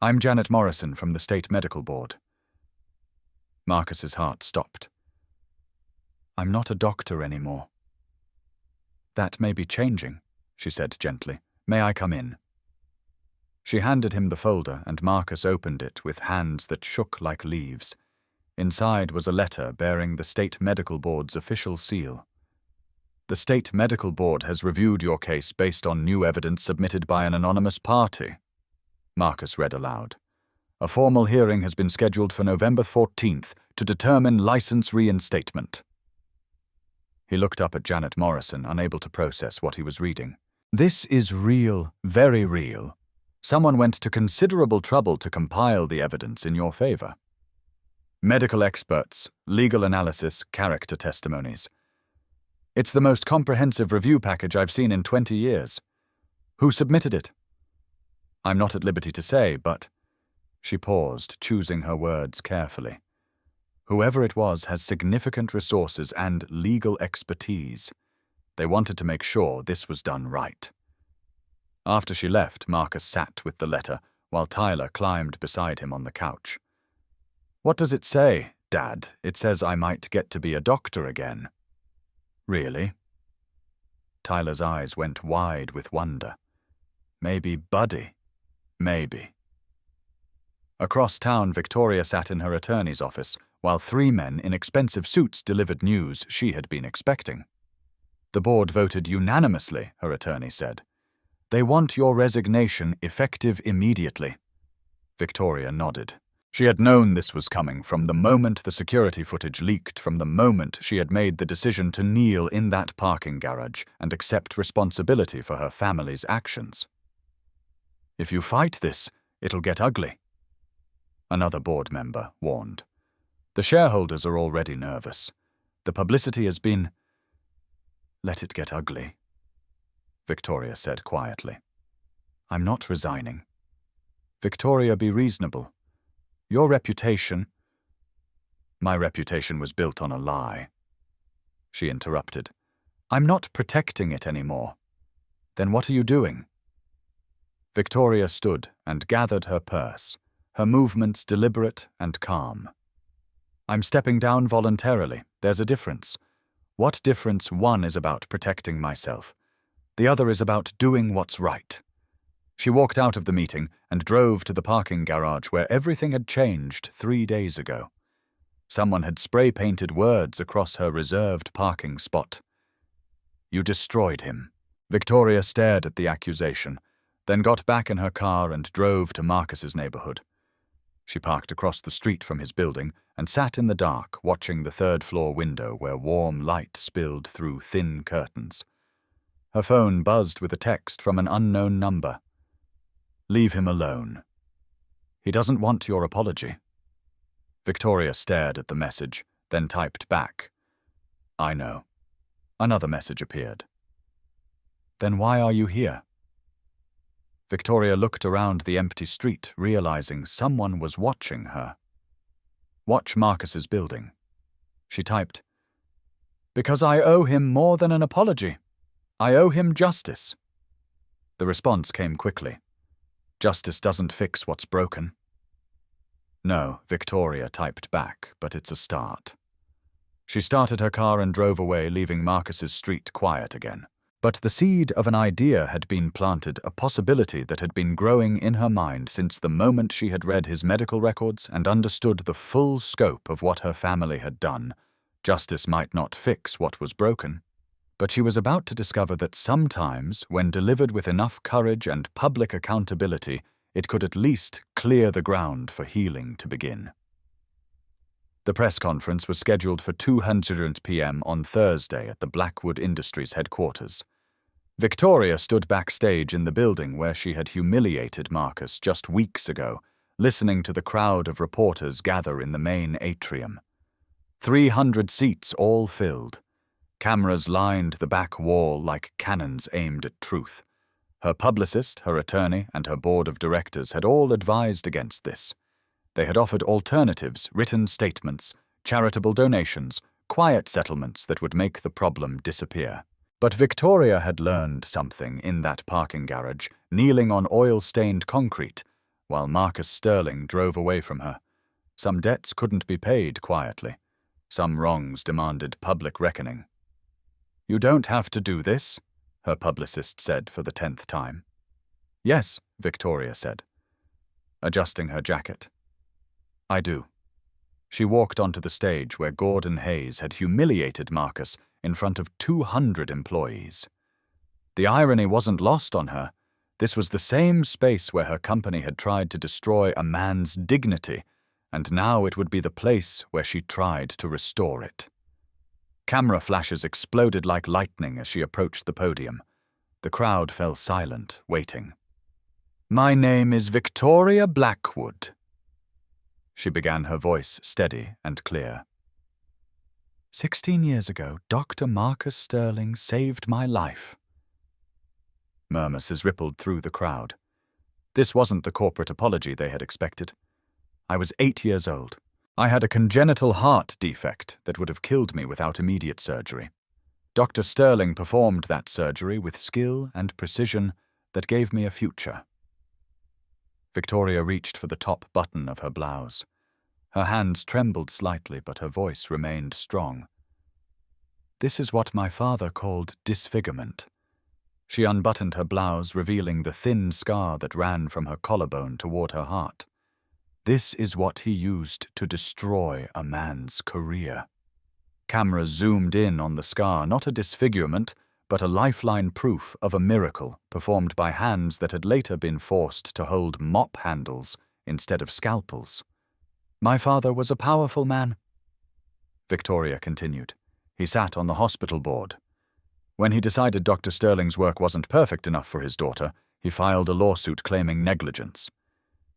I'm Janet Morrison from the State Medical Board." Marcus's heart stopped. "I'm not a doctor anymore." "That may be changing," she said gently. "May I come in?" She handed him the folder, and Marcus opened it with hands that shook like leaves. Inside was a letter bearing the State Medical Board's official seal. "The State Medical Board has reviewed your case based on new evidence submitted by an anonymous party," Marcus read aloud. "A formal hearing has been scheduled for November 14th to determine license reinstatement." He looked up at Janet Morrison, unable to process what he was reading. "This is real, very real. Someone went to considerable trouble to compile the evidence in your favor. Medical experts, legal analysis, character testimonies. It's the most comprehensive review package I've seen in 20 years. Who submitted it? I'm not at liberty to say, but..." She paused, choosing her words carefully. "Whoever it was has significant resources and legal expertise. They wanted to make sure this was done right." After she left, Marcus sat with the letter, while Tyler climbed beside him on the couch. "What does it say, Dad? It says I might get to be a doctor again." "Really?" Tyler's eyes went wide with wonder. "Maybe Buddy. Maybe." Across town, Victoria sat in her attorney's office, while 3 men in expensive suits delivered news she had been expecting. "The board voted unanimously," her attorney said. "They want your resignation effective immediately." Victoria nodded. She had known this was coming from the moment the security footage leaked, from the moment she had made the decision to kneel in that parking garage and accept responsibility for her family's actions. "If you fight this, it'll get ugly," another board member warned. "The shareholders are already nervous. The publicity has been..." "Let it get ugly," Victoria said quietly. "I'm not resigning." "Victoria, be reasonable. Your reputation— My reputation was built on a lie. She interrupted. I'm not protecting it anymore. Then what are you doing? Victoria stood and gathered her purse, her movements deliberate and calm. I'm stepping down voluntarily. There's a difference. What difference? One is about protecting myself. The other is about doing what's right. She walked out of the meeting and drove to the parking garage where everything had changed 3 days ago. Someone had spray-painted words across her reserved parking spot. You destroyed him. Victoria stared at the accusation, then got back in her car and drove to Marcus's neighborhood. She parked across the street from his building and sat in the dark, watching the third-floor window where warm light spilled through thin curtains. Her phone buzzed with a text from an unknown number. Leave him alone. He doesn't want your apology. Victoria stared at the message, then typed back. I know. Another message appeared. Then why are you here? Victoria looked around the empty street, realizing someone was watching her. Watch Marcus's building. She typed, because I owe him more than an apology. I owe him justice. The response came quickly. Justice doesn't fix what's broken. No, Victoria typed back, but it's a start. She started her car and drove away, leaving Marcus's street quiet again. But the seed of an idea had been planted, a possibility that had been growing in her mind since the moment she had read his medical records and understood the full scope of what her family had done. Justice might not fix what was broken, but she was about to discover that sometimes, when delivered with enough courage and public accountability, it could at least clear the ground for healing to begin. The press conference was scheduled for 2:00 p.m. on Thursday at the Blackwood Industries headquarters. Victoria stood backstage in the building where she had humiliated Marcus just weeks ago, listening to the crowd of reporters gather in the main atrium. 300 seats all filled. Cameras lined the back wall like cannons aimed at truth. Her publicist, her attorney, and her board of directors had all advised against this. They had offered alternatives, written statements, charitable donations, quiet settlements that would make the problem disappear. But Victoria had learned something in that parking garage, kneeling on oil-stained concrete, while Marcus Sterling drove away from her. Some debts couldn't be paid quietly. Some wrongs demanded public reckoning. You don't have to do this, her publicist said for the 10th time. Yes, Victoria said, adjusting her jacket. I do. She walked onto the stage where Gordon Hayes had humiliated Marcus in front of 200 employees. The irony wasn't lost on her. This was the same space where her company had tried to destroy a man's dignity, and now it would be the place where she tried to restore it. Camera flashes exploded like lightning as she approached the podium. The crowd fell silent, waiting. My name is Victoria Blackwood. She began, her voice steady and clear. 16 years ago, Dr. Marcus Sterling saved my life. Murmurs rippled through the crowd. This wasn't the corporate apology they had expected. I was 8 years old. I had a congenital heart defect that would have killed me without immediate surgery. Dr. Sterling performed that surgery with skill and precision that gave me a future. Victoria reached for the top button of her blouse. Her hands trembled slightly, but her voice remained strong. This is what my father called disfigurement. She unbuttoned her blouse, revealing the thin scar that ran from her collarbone toward her heart. This is what he used to destroy a man's career. Cameras zoomed in on the scar, not a disfigurement, but a lifeline proof of a miracle performed by hands that had later been forced to hold mop handles instead of scalpels. My father was a powerful man. Victoria continued. He sat on the hospital board. When he decided Dr. Sterling's work wasn't perfect enough for his daughter, he filed a lawsuit claiming negligence.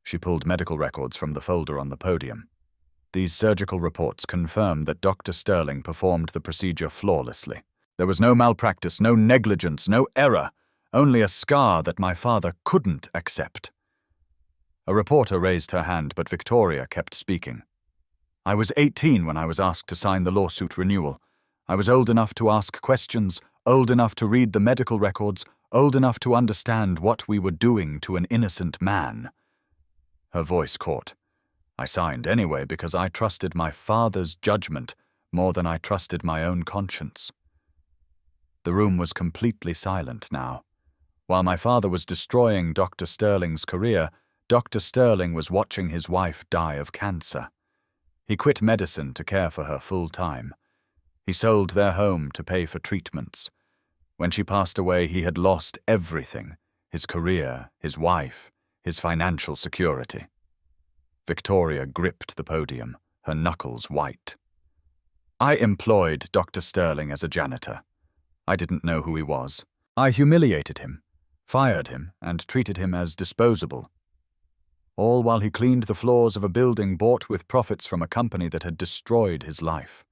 She pulled medical records from the folder on the podium. These surgical reports confirmed that Dr. Sterling performed the procedure flawlessly. There was no malpractice, no negligence, no error, only a scar that my father couldn't accept. A reporter raised her hand, but Victoria kept speaking. I was 18 when I was asked to sign the lawsuit renewal. I was old enough to ask questions, old enough to read the medical records, old enough to understand what we were doing to an innocent man. Her voice caught. I signed anyway because I trusted my father's judgment more than I trusted my own conscience. The room was completely silent now. While my father was destroying Dr. Sterling's career, Dr. Sterling was watching his wife die of cancer. He quit medicine to care for her full-time. He sold their home to pay for treatments. When she passed away, he had lost everything: his career, his wife, his financial security. Victoria gripped the podium, her knuckles white. I employed Dr. Sterling as a janitor. I didn't know who he was. I humiliated him, fired him, and treated him as disposable. All while he cleaned the floors of a building bought with profits from a company that had destroyed his life.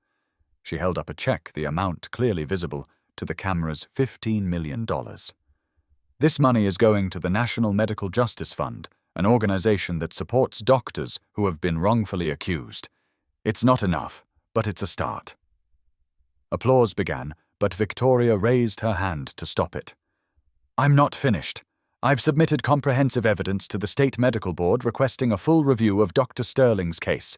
She held up a check, the amount clearly visible, to the camera's $15 million. This money is going to the National Medical Justice Fund, an organization that supports doctors who have been wrongfully accused. It's not enough, but it's a start. Applause began, but Victoria raised her hand to stop it. I'm not finished. I've submitted comprehensive evidence to the State Medical Board requesting a full review of Dr. Sterling's case.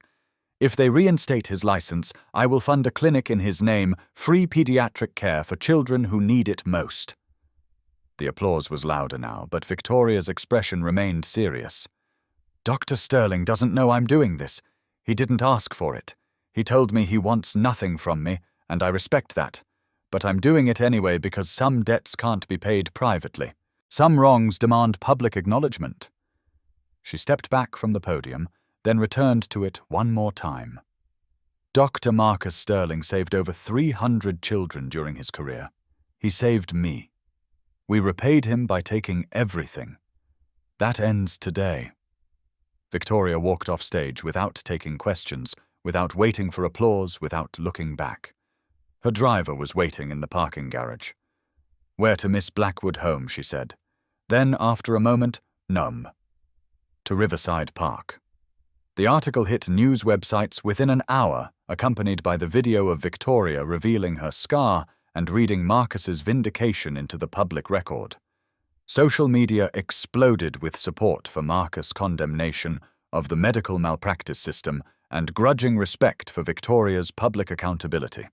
If they reinstate his license, I will fund a clinic in his name, free pediatric care for children who need it most. The applause was louder now, but Victoria's expression remained serious. Dr. Sterling doesn't know I'm doing this. He didn't ask for it. He told me he wants nothing from me, and I respect that. But I'm doing it anyway because some debts can't be paid privately. Some wrongs demand public acknowledgement. She stepped back from the podium, then returned to it one more time. Dr. Marcus Sterling saved over 300 children during his career. He saved me. We repaid him by taking everything. That ends today. Victoria walked off stage without taking questions, without waiting for applause, without looking back. Her driver was waiting in the parking garage. Where to Miss Blackwood home, she said. Then, after a moment, numb. To Riverside Park. The article hit news websites within an hour, accompanied by the video of Victoria revealing her scar and reading Marcus's vindication into the public record. Social media exploded with support for Marcus' condemnation of the medical malpractice system and grudging respect for Victoria's public accountability.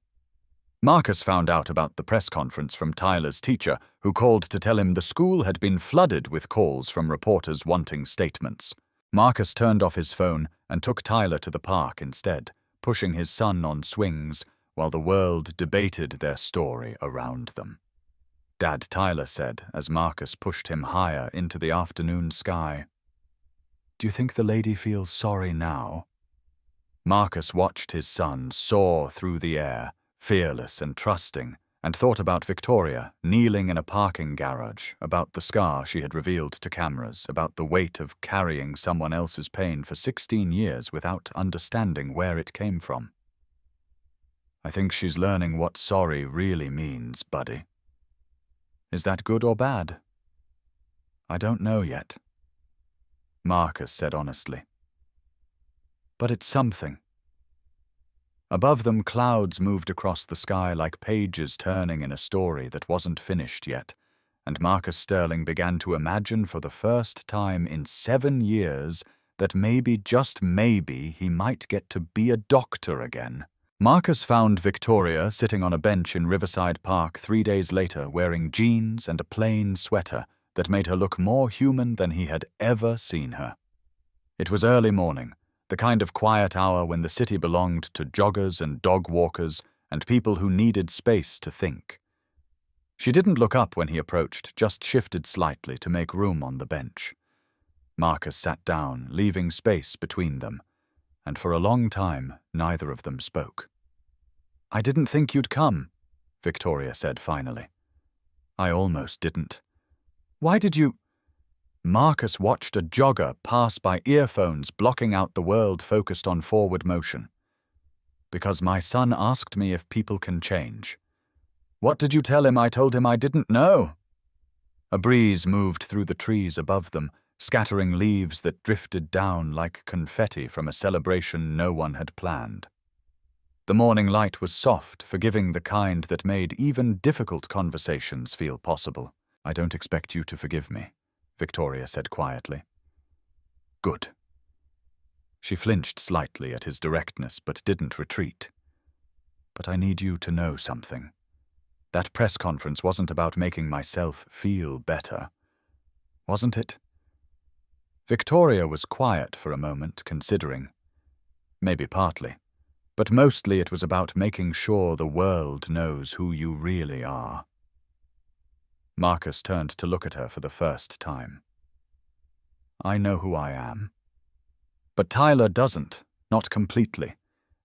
Marcus found out about the press conference from Tyler's teacher, who called to tell him the school had been flooded with calls from reporters wanting statements. Marcus turned off his phone and took Tyler to the park instead, pushing his son on swings while the world debated their story around them. Dad Tyler said as Marcus pushed him higher into the afternoon sky. Do you think the lady feels sorry now? Marcus watched his son soar through the air, fearless and trusting, and thought about Victoria, kneeling in a parking garage, about the scar she had revealed to cameras, about the weight of carrying someone else's pain for 16 years without understanding where it came from. I think she's learning what sorry really means, buddy. Is that good or bad? I don't know yet. Marcus said honestly. But it's something. Above them, clouds moved across the sky like pages turning in a story that wasn't finished yet, and Marcus Sterling began to imagine for the first time in 7 years that maybe, just maybe, he might get to be a doctor again. Marcus found Victoria sitting on a bench in Riverside Park 3 days later wearing jeans and a plain sweater that made her look more human than he had ever seen her. It was early morning, the kind of quiet hour when the city belonged to joggers and dog walkers and people who needed space to think. She didn't look up when he approached, just shifted slightly to make room on the bench. Marcus sat down, leaving space between them, and for a long time neither of them spoke. I didn't think you'd come, Victoria said finally. I almost didn't. Why did you... Marcus watched a jogger pass by, earphones blocking out the world focused on forward motion. Because my son asked me if people can change. What did you tell him? I told him I didn't know. A breeze moved through the trees above them, scattering leaves that drifted down like confetti from a celebration no one had planned. The morning light was soft, forgiving, the kind that made even difficult conversations feel possible. "I don't expect you to forgive me," Victoria said quietly. "Good." She flinched slightly at his directness but didn't retreat. "But I need you to know something. That press conference wasn't about making myself feel better, wasn't it?" Victoria was quiet for a moment, considering. Maybe partly, but mostly it was about making sure the world knows who you really are. Marcus turned to look at her for the first time. "I know who I am. But Tyler doesn't, not completely.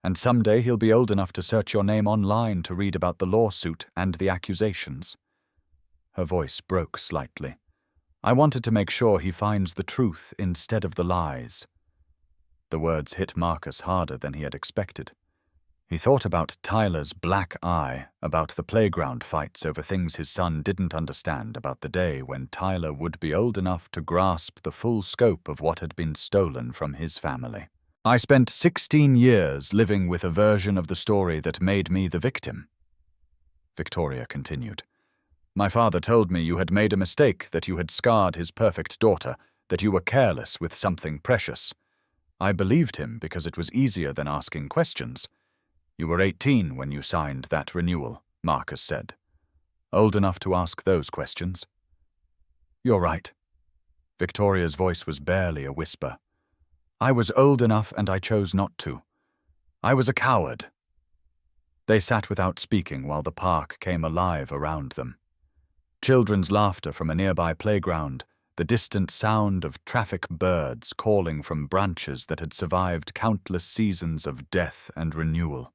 And someday he'll be old enough to search your name online to read about the lawsuit and the accusations." Her voice broke slightly. "I wanted to make sure he finds the truth instead of the lies." The words hit Marcus harder than he had expected. He thought about Tyler's black eye, about the playground fights over things his son didn't understand, about the day when Tyler would be old enough to grasp the full scope of what had been stolen from his family. "I spent 16 years living with a version of the story that made me the victim," Victoria continued. "My father told me you had made a mistake, that you had scarred his perfect daughter, that you were careless with something precious. I believed him because it was easier than asking questions. You were 18 when you signed that renewal," Marcus said. "Old enough to ask those questions." "You're right." Victoria's voice was barely a whisper. "I was old enough and I chose not to. I was a coward." They sat without speaking while the park came alive around them. Children's laughter from a nearby playground, the distant sound of traffic birds calling from branches that had survived countless seasons of death and renewal.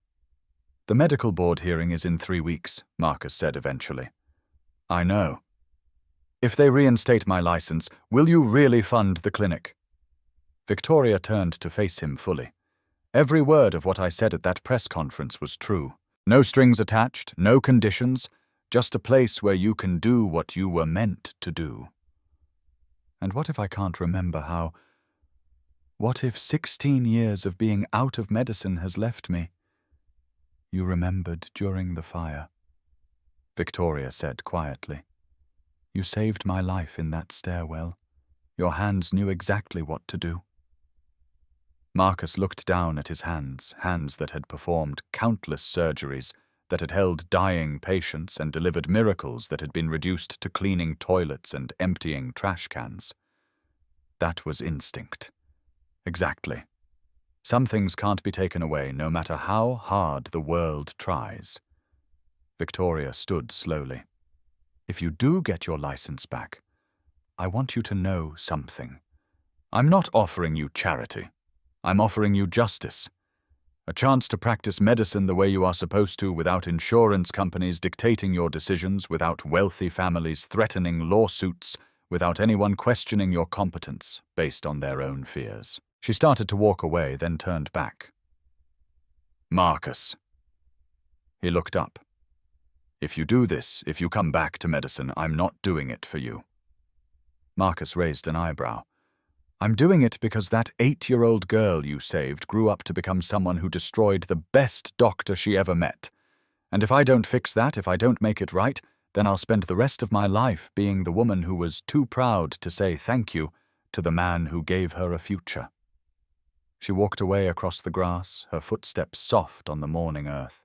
"The medical board hearing is in 3 weeks, Marcus said eventually. "I know. If they reinstate my license, will you really fund the clinic?" Victoria turned to face him fully. "Every word of what I said at that press conference was true. No strings attached, no conditions, just a place where you can do what you were meant to do." "And what if I can't remember how? What if 16 years of being out of medicine has left me?" "You remembered during the fire," Victoria said quietly. "You saved my life in that stairwell. Your hands knew exactly what to do." Marcus looked down at his hands, hands that had performed countless surgeries, that had held dying patients and delivered miracles that had been reduced to cleaning toilets and emptying trash cans. That was instinct. Exactly. Some things can't be taken away, no matter how hard the world tries. Victoria stood slowly. "If you do get your license back, I want you to know something. I'm not offering you charity. I'm offering you justice. A chance to practice medicine the way you are supposed to, without insurance companies dictating your decisions, without wealthy families threatening lawsuits, without anyone questioning your competence based on their own fears." She started to walk away, then turned back. "Marcus." He looked up. "If you do this, if you come back to medicine, I'm not doing it for you." Marcus raised an eyebrow. "I'm doing it because that 8-year-old girl you saved grew up to become someone who destroyed the best doctor she ever met. And if I don't fix that, if I don't make it right, then I'll spend the rest of my life being the woman who was too proud to say thank you to the man who gave her a future." She walked away across the grass, her footsteps soft on the morning earth.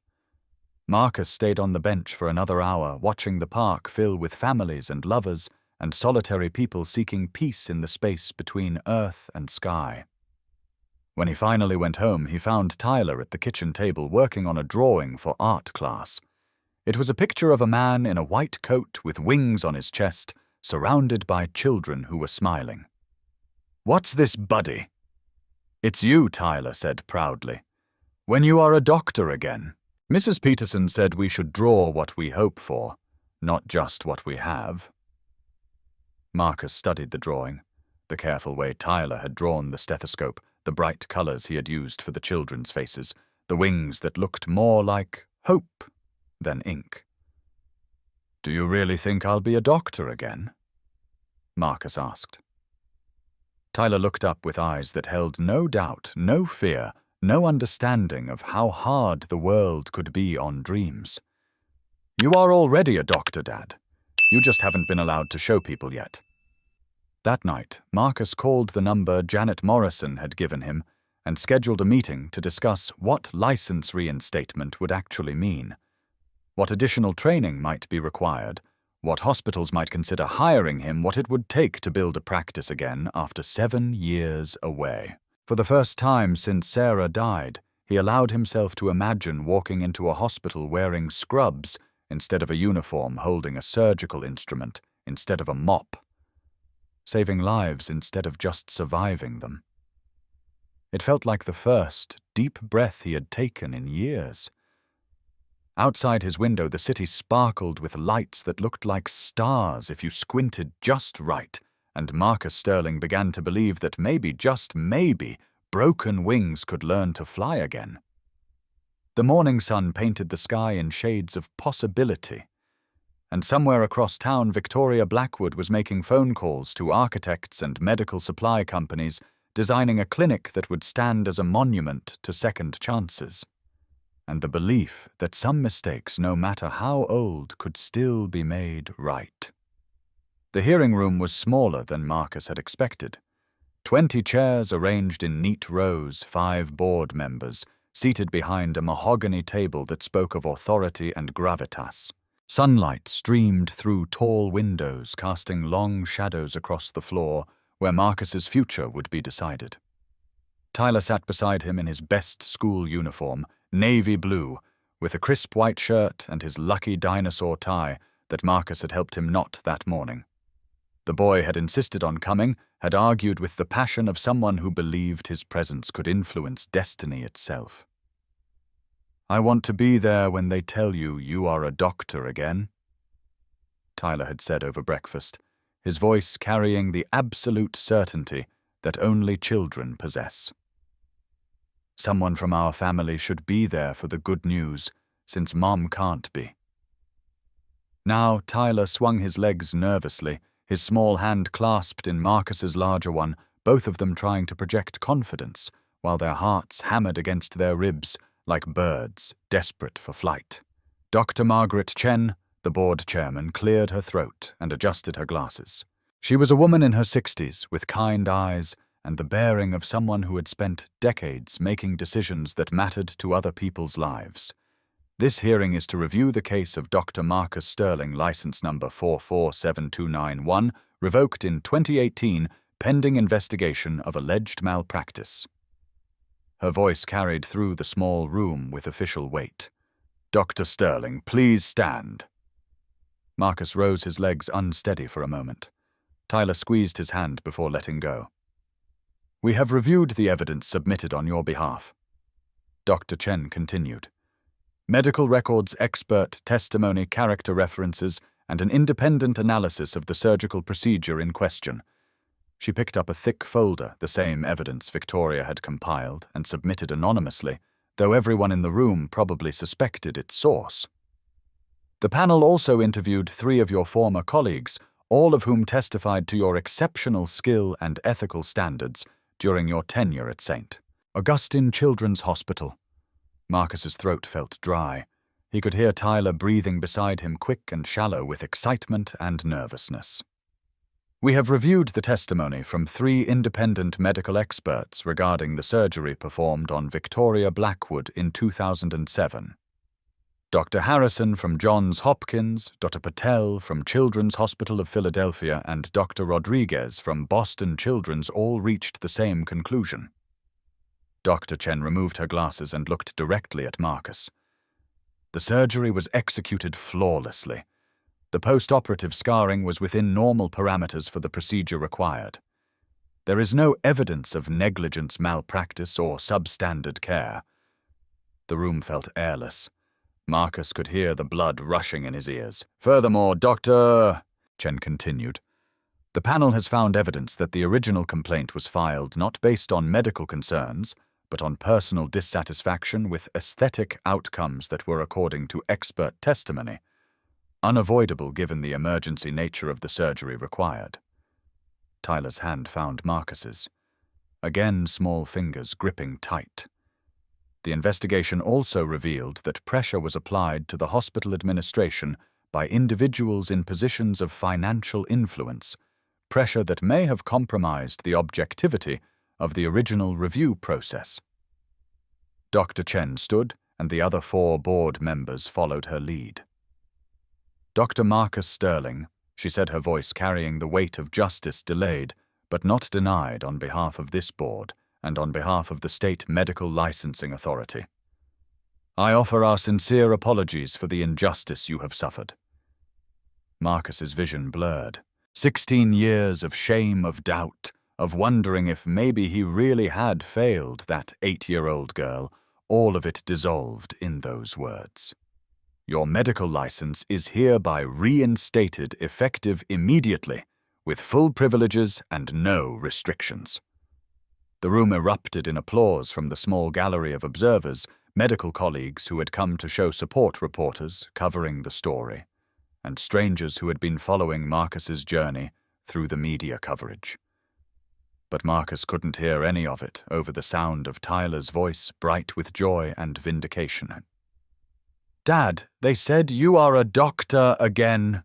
Marcus stayed on the bench for another hour, watching the park fill with families and lovers and solitary people seeking peace in the space between earth and sky. When he finally went home, he found Tyler at the kitchen table working on a drawing for art class. It was a picture of a man in a white coat with wings on his chest, surrounded by children who were smiling. "What's this, buddy?" "It's you," Tyler said proudly. "When you are a doctor again. Mrs. Peterson said we should draw what we hope for, not just what we have." Marcus studied the drawing, the careful way Tyler had drawn the stethoscope, the bright colors he had used for the children's faces, the wings that looked more like hope than ink. "Do you really think I'll be a doctor again?" Marcus asked. Tyler looked up with eyes that held no doubt, no fear, no understanding of how hard the world could be on dreams. "You are already a doctor, Dad. You just haven't been allowed to show people yet." That night, Marcus called the number Janet Morrison had given him and scheduled a meeting to discuss what license reinstatement would actually mean, what additional training might be required, what hospitals might consider hiring him, what it would take to build a practice again after 7 years away. For the first time since Sarah died, he allowed himself to imagine walking into a hospital wearing scrubs instead of a uniform, holding a surgical instrument instead of a mop, saving lives instead of just surviving them. It felt like the first deep breath he had taken in years. Outside his window, the city sparkled with lights that looked like stars if you squinted just right, and Marcus Sterling began to believe that maybe, just maybe, broken wings could learn to fly again. The morning sun painted the sky in shades of possibility, and somewhere across town, Victoria Blackwood was making phone calls to architects and medical supply companies, designing a clinic that would stand as a monument to second chances, and the belief that some mistakes, no matter how old, could still be made right. The hearing room was smaller than Marcus had expected. 20 chairs arranged in neat rows, 5 board members, seated behind a mahogany table that spoke of authority and gravitas. Sunlight streamed through tall windows, casting long shadows across the floor where Marcus's future would be decided. Tyler sat beside him in his best school uniform, navy blue, with a crisp white shirt and his lucky dinosaur tie that Marcus had helped him knot that morning. The boy had insisted on coming, had argued with the passion of someone who believed his presence could influence destiny itself. "I want to be there when they tell you you are a doctor again," Tyler had said over breakfast, his voice carrying the absolute certainty that only children possess. "Someone from our family should be there for the good news, since Mom can't be." Now Tyler swung his legs nervously, his small hand clasped in Marcus's larger one, both of them trying to project confidence, while their hearts hammered against their ribs like birds desperate for flight. Dr. Margaret Chen, the board chairman, cleared her throat and adjusted her glasses. She was a woman in her 60s, with kind eyes and the bearing of someone who had spent decades making decisions that mattered to other people's lives. "This hearing is to review the case of Dr. Marcus Sterling, license number 447291, revoked in 2018, pending investigation of alleged malpractice." Her voice carried through the small room with official weight. "Dr. Sterling, please stand." Marcus rose, his legs unsteady for a moment. Tyler squeezed his hand before letting go. "We have reviewed the evidence submitted on your behalf," Dr. Chen continued. "Medical records, expert testimony, character references, and an independent analysis of the surgical procedure in question." She picked up a thick folder, the same evidence Victoria had compiled and submitted anonymously, though everyone in the room probably suspected its source. "The panel also interviewed 3 of your former colleagues, all of whom testified to your exceptional skill and ethical standards during your tenure at St. Augustine Children's Hospital." Marcus's throat felt dry. He could hear Tyler breathing beside him, quick and shallow with excitement and nervousness. "We have reviewed the testimony from 3 independent medical experts regarding the surgery performed on Victoria Blackwood in 2007. Dr. Harrison from Johns Hopkins, Dr. Patel from Children's Hospital of Philadelphia, and Dr. Rodriguez from Boston Children's all reached the same conclusion." Dr. Chen removed her glasses and looked directly at Marcus. "The surgery was executed flawlessly. The post-operative scarring was within normal parameters for the procedure required. There is no evidence of negligence, malpractice, or substandard care." The room felt airless. Marcus could hear the blood rushing in his ears. "Furthermore, Dr. Chen continued, "the panel has found evidence that the original complaint was filed not based on medical concerns, but on personal dissatisfaction with aesthetic outcomes that were according to expert testimony, unavoidable given the emergency nature of the surgery required." Tyler's hand found Marcus's. Again, small fingers gripping tight. The investigation also revealed that pressure was applied to the hospital administration by individuals in positions of financial influence, pressure that may have compromised the objectivity of the original review process. Dr. Chen stood, and the other 4 board members followed her lead. Dr. Marcus Sterling, she said, her voice carrying the weight of justice delayed, but not denied, on behalf of this board and on behalf of the State Medical Licensing Authority. I offer our sincere apologies for the injustice you have suffered. Marcus's vision blurred. 16 years of shame, of doubt, of wondering if maybe he really had failed that 8-year-old girl, all of it dissolved in those words. Your medical license is hereby reinstated effective immediately, with full privileges and no restrictions. The room erupted in applause from the small gallery of observers, medical colleagues who had come to show support, reporters covering the story, and strangers who had been following Marcus's journey through the media coverage. But Marcus couldn't hear any of it over the sound of Tyler's voice, bright with joy and vindication. Dad, they said you are a doctor again.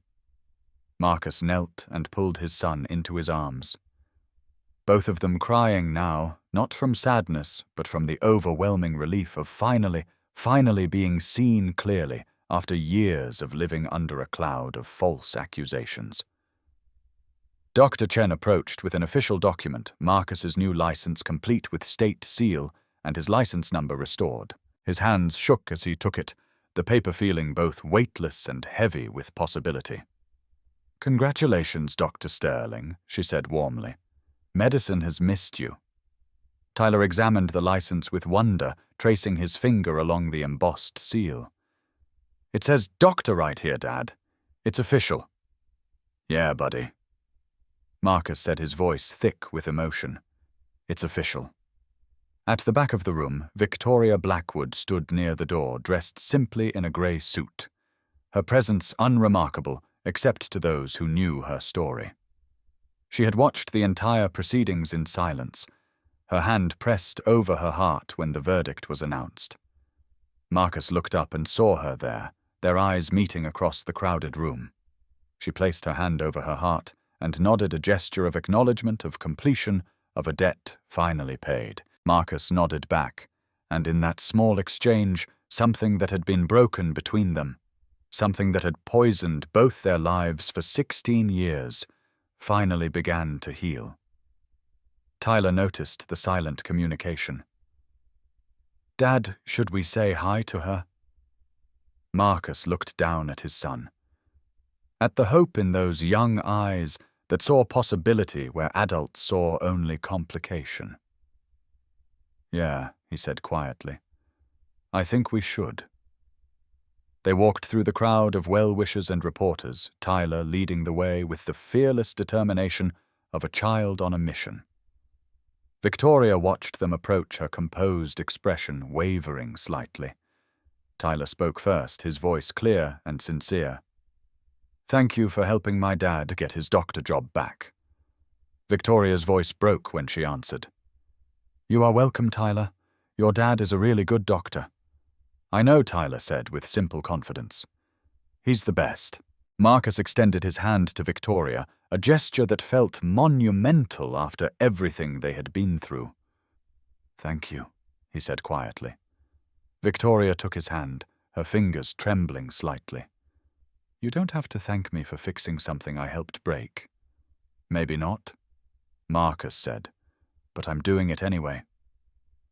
Marcus knelt and pulled his son into his arms. Both of them crying now, not from sadness, but from the overwhelming relief of finally being seen clearly after years of living under a cloud of false accusations. Dr. Chen approached with an official document, Marcus's new license complete with state seal and his license number restored. His hands shook as he took it, the paper feeling both weightless and heavy with possibility. Congratulations, Dr. Sterling, she said warmly. Medicine has missed you. Tyler examined the license with wonder, tracing his finger along the embossed seal. It says doctor right here, Dad. It's official. Yeah, buddy. Marcus said, his voice thick with emotion. It's official. At the back of the room, Victoria Blackwood stood near the door, dressed simply in a grey suit. Her presence unremarkable, except to those who knew her story. She had watched the entire proceedings in silence, her hand pressed over her heart when the verdict was announced. Marcus looked up and saw her there, their eyes meeting across the crowded room. She placed her hand over her heart and nodded, a gesture of acknowledgement of completion of a debt finally paid. Marcus nodded back, and in that small exchange, something that had been broken between them, something that had poisoned both their lives for 16 years, finally began to heal. Tyler noticed the silent communication. Dad, should we say hi to her? Marcus looked down at his son. At the hope in those young eyes that saw possibility where adults saw only complication. Yeah, he said quietly. I think we should. They walked through the crowd of well-wishers and reporters, Tyler leading the way with the fearless determination of a child on a mission. Victoria watched them approach, her composed expression wavering slightly. Tyler spoke first, his voice clear and sincere. Thank you for helping my dad get his doctor job back. Victoria's voice broke when she answered. You are welcome, Tyler. Your dad is a really good doctor. I know, Tyler said with simple confidence. He's the best. Marcus extended his hand to Victoria, a gesture that felt monumental after everything they had been through. Thank you, he said quietly. Victoria took his hand, her fingers trembling slightly. You don't have to thank me for fixing something I helped break. Maybe not, Marcus said, but I'm doing it anyway.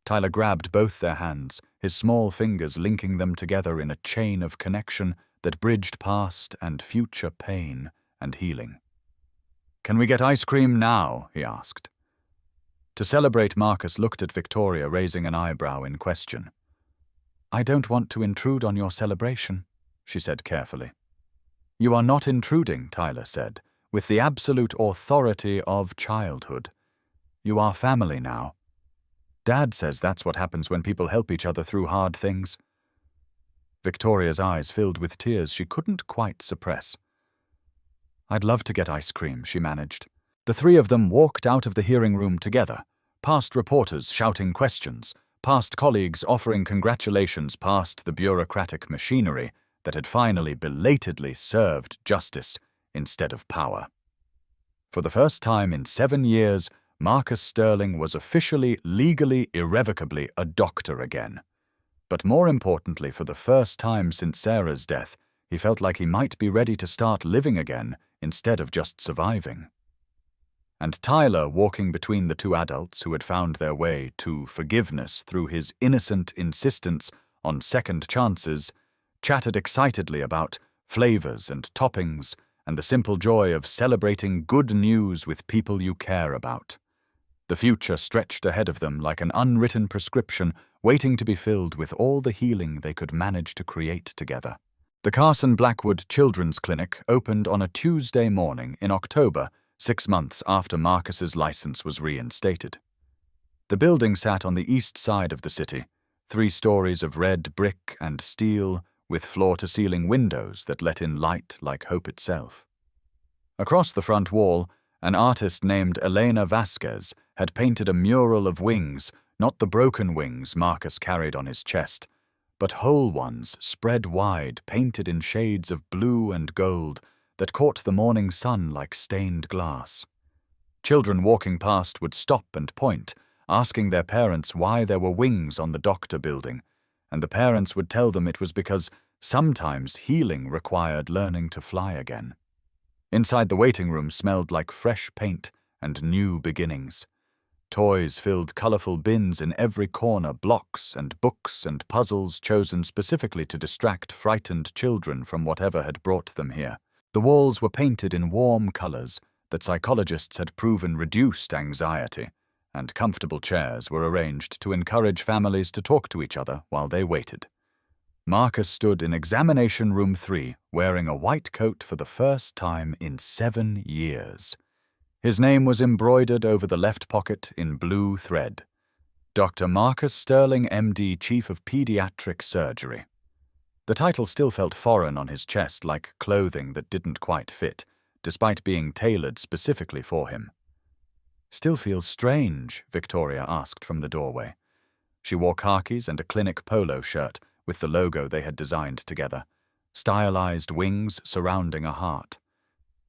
Tyler grabbed both their hands, his small fingers linking them together in a chain of connection that bridged past and future pain and healing. Can we get ice cream now? He asked. To celebrate, Marcus looked at Victoria, raising an eyebrow in question. I don't want to intrude on your celebration, she said carefully. You are not intruding, Tyler said, with the absolute authority of childhood. You are family now. Dad says that's what happens when people help each other through hard things. Victoria's eyes filled with tears she couldn't quite suppress. I'd love to get ice cream, she managed. The three of them walked out of the hearing room together, past reporters shouting questions, past colleagues offering congratulations, past the bureaucratic machinery that had finally belatedly served justice instead of power. For the first time in 7 years, Marcus Sterling was officially, legally, irrevocably a doctor again. But more importantly, for the first time since Sarah's death, he felt like he might be ready to start living again instead of just surviving. And Tyler, walking between the two adults who had found their way to forgiveness through his innocent insistence on second chances, chatted excitedly about flavors and toppings and the simple joy of celebrating good news with people you care about. The future stretched ahead of them like an unwritten prescription waiting to be filled with all the healing they could manage to create together. The Carson Blackwood Children's Clinic opened on a Tuesday morning in October, 6 months after Marcus's license was reinstated. The building sat on the east side of the city, 3 stories of red brick and steel with floor-to-ceiling windows that let in light like hope itself. Across the front wall, an artist named Elena Vasquez had painted a mural of wings, not the broken wings Marcus carried on his chest, but whole ones spread wide, painted in shades of blue and gold that caught the morning sun like stained glass. Children walking past would stop and point, asking their parents why there were wings on the doctor building, and the parents would tell them it was because sometimes healing required learning to fly again. Inside the waiting room smelled like fresh paint and new beginnings. Toys filled colorful bins in every corner, blocks and books and puzzles chosen specifically to distract frightened children from whatever had brought them here. The walls were painted in warm colors that psychologists had proven reduced anxiety, and comfortable chairs were arranged to encourage families to talk to each other while they waited. Marcus stood in examination room 3, wearing a white coat for the first time in 7 years. His name was embroidered over the left pocket in blue thread. Dr. Marcus Sterling, MD, Chief of Pediatric Surgery. The title still felt foreign on his chest, like clothing that didn't quite fit, despite being tailored specifically for him. "Still feels strange," Victoria asked from the doorway. She wore khakis and a clinic polo shirt with the logo they had designed together, stylized wings surrounding a heart.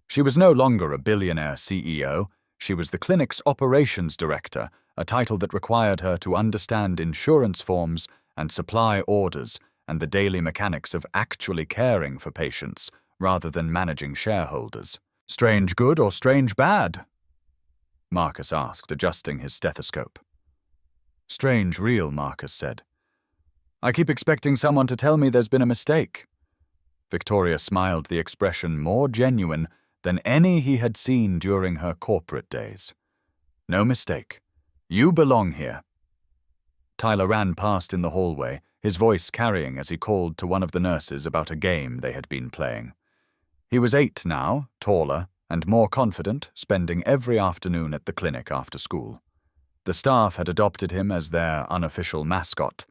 She was no longer a billionaire CEO, she was the clinic's operations director, a title that required her to understand insurance forms and supply orders and the daily mechanics of actually caring for patients rather than managing shareholders. "Strange good or strange bad?" Marcus asked, adjusting his stethoscope. "Strange real," Marcus said. "I keep expecting someone to tell me there's been a mistake." Victoria smiled, the expression more genuine than any he had seen during her corporate days. "No mistake. You belong here." Tyler ran past in the hallway, his voice carrying as he called to one of the nurses about a game they had been playing. He was 8 now, taller and more confident, spending every afternoon at the clinic after school. The staff had adopted him as their unofficial mascot,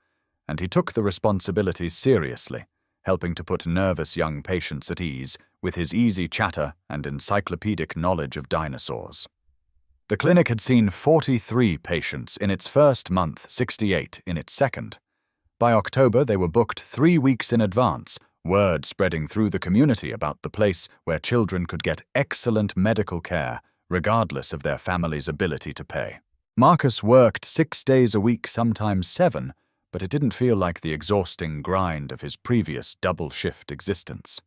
and he took the responsibility seriously, helping to put nervous young patients at ease with his easy chatter and encyclopedic knowledge of dinosaurs. The clinic had seen 43 patients in its first month, 68 in its second. By October, they were booked 3 weeks in advance, word spreading through the community about the place where children could get excellent medical care, regardless of their family's ability to pay. Marcus worked 6 days a week, sometimes 7, but it didn't feel like the exhausting grind of his previous double-shift existence.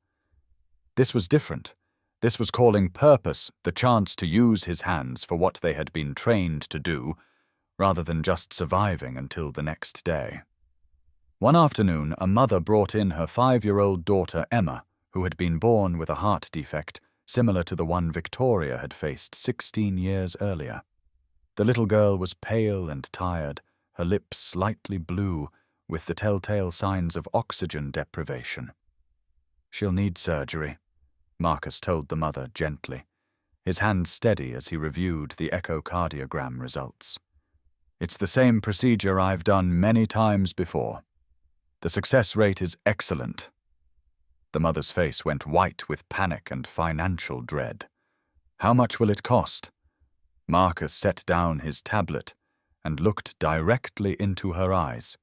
This was different. This was calling purpose, the chance to use his hands for what they had been trained to do, rather than just surviving until the next day. One afternoon, a mother brought in her 5-year-old daughter Emma, who had been born with a heart defect similar to the one Victoria had faced 16 years earlier. The little girl was pale and tired, her lips slightly blue, with the telltale signs of oxygen deprivation. "She'll need surgery," Marcus told the mother gently, his hand steady as he reviewed the echocardiogram results. "It's the same procedure I've done many times before. The success rate is excellent." The mother's face went white with panic and financial dread. "How much will it cost?" Marcus set down his tablet and looked directly into her eyes.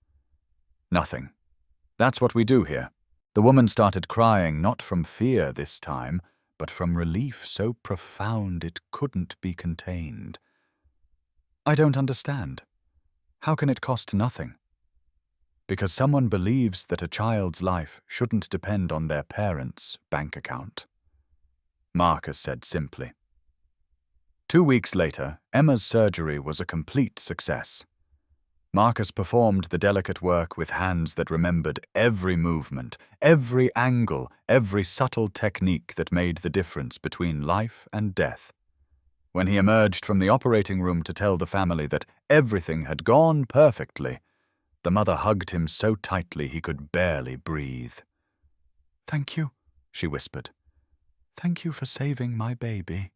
Nothing. That's what we do here. The woman started crying, not from fear this time, but from relief so profound it couldn't be contained. I don't understand. How can it cost nothing? Because someone believes that a child's life shouldn't depend on their parents' bank account. Marcus said simply. 2 weeks later, Emma's surgery was a complete success. Marcus performed the delicate work with hands that remembered every movement, every angle, every subtle technique that made the difference between life and death. When he emerged from the operating room to tell the family that everything had gone perfectly, the mother hugged him so tightly he could barely breathe. "Thank you," she whispered. "Thank you for saving my baby."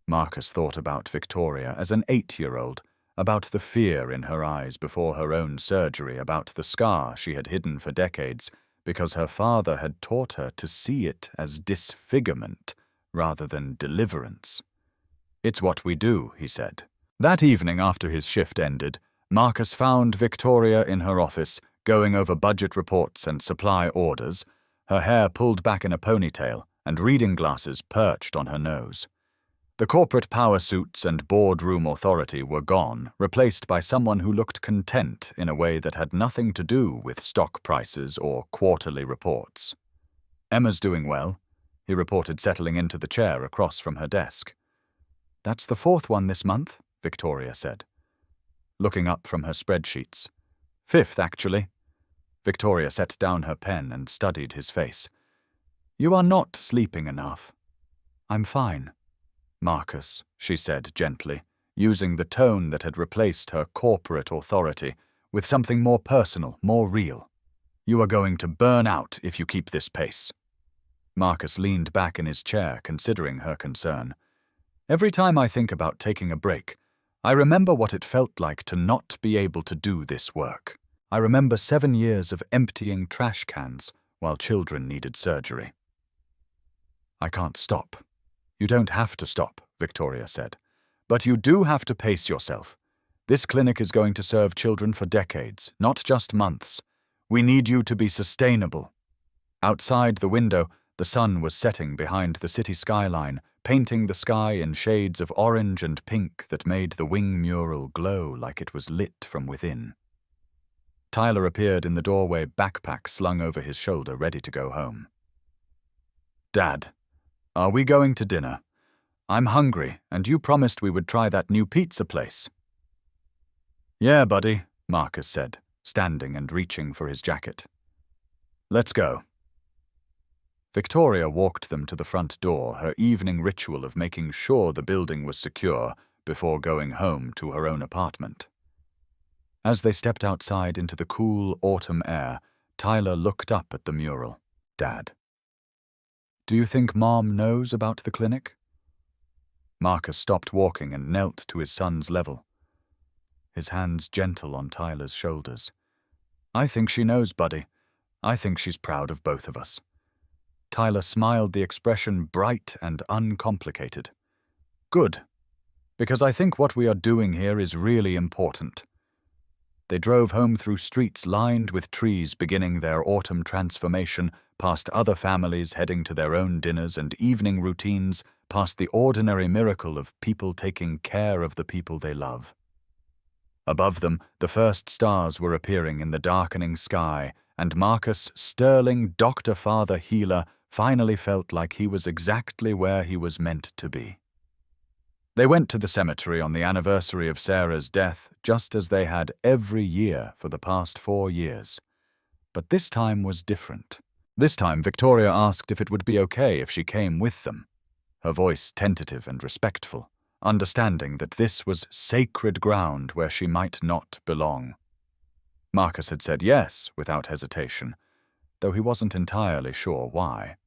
Marcus thought about Victoria as an 8-year-old, about the fear in her eyes before her own surgery, about the scar she had hidden for decades because her father had taught her to see it as disfigurement rather than deliverance. "It's what we do," he said. That evening after his shift ended, Marcus found Victoria in her office, going over budget reports and supply orders, her hair pulled back in a ponytail and reading glasses perched on her nose. The corporate power suits and boardroom authority were gone, replaced by someone who looked content in a way that had nothing to do with stock prices or quarterly reports. "Emma's doing well," he reported, settling into the chair across from her desk. "That's the 4th one this month," Victoria said, looking up from her spreadsheets. "5th, actually." Victoria set down her pen and studied his face. "You are not sleeping enough." "I'm fine, Marcus," she said gently, using the tone that had replaced her corporate authority with something more personal, more real. "You are going to burn out if you keep this pace." Marcus leaned back in his chair, considering her concern. "Every time I think about taking a break, I remember what it felt like to not be able to do this work. I remember 7 years of emptying trash cans while children needed surgery." "I can't stop." "You don't have to stop," Victoria said. "But you do have to pace yourself. This clinic is going to serve children for decades, not just months. We need you to be sustainable." Outside the window, the sun was setting behind the city skyline, painting the sky in shades of orange and pink that made the wing mural glow like it was lit from within. Tyler appeared in the doorway, backpack slung over his shoulder, ready to go home. "Dad, are we going to dinner? I'm hungry, and you promised we would try that new pizza place." "Yeah, buddy," Marcus said, standing and reaching for his jacket. "Let's go." Victoria walked them to the front door, her evening ritual of making sure the building was secure before going home to her own apartment. As they stepped outside into the cool autumn air, Tyler looked up at the mural. "Dad, do you think Mom knows about the clinic?" Marcus stopped walking and knelt to his son's level, his hands gentle on Tyler's shoulders. "I think she knows, buddy. I think she's proud of both of us." Tyler smiled, the expression bright and uncomplicated. "Good, because I think what we are doing here is really important." They drove home through streets lined with trees beginning their autumn transformation, past other families heading to their own dinners and evening routines, past the ordinary miracle of people taking care of the people they love. Above them, the first stars were appearing in the darkening sky, and Marcus, sterling Dr. Father Healer, finally felt like he was exactly where he was meant to be. They went to the cemetery on the anniversary of Sarah's death, just as they had every year for the past 4 years. But this time was different. This time Victoria asked if it would be okay if she came with them, her voice tentative and respectful, understanding that this was sacred ground where she might not belong. Marcus had said yes without hesitation, though he wasn't entirely sure why.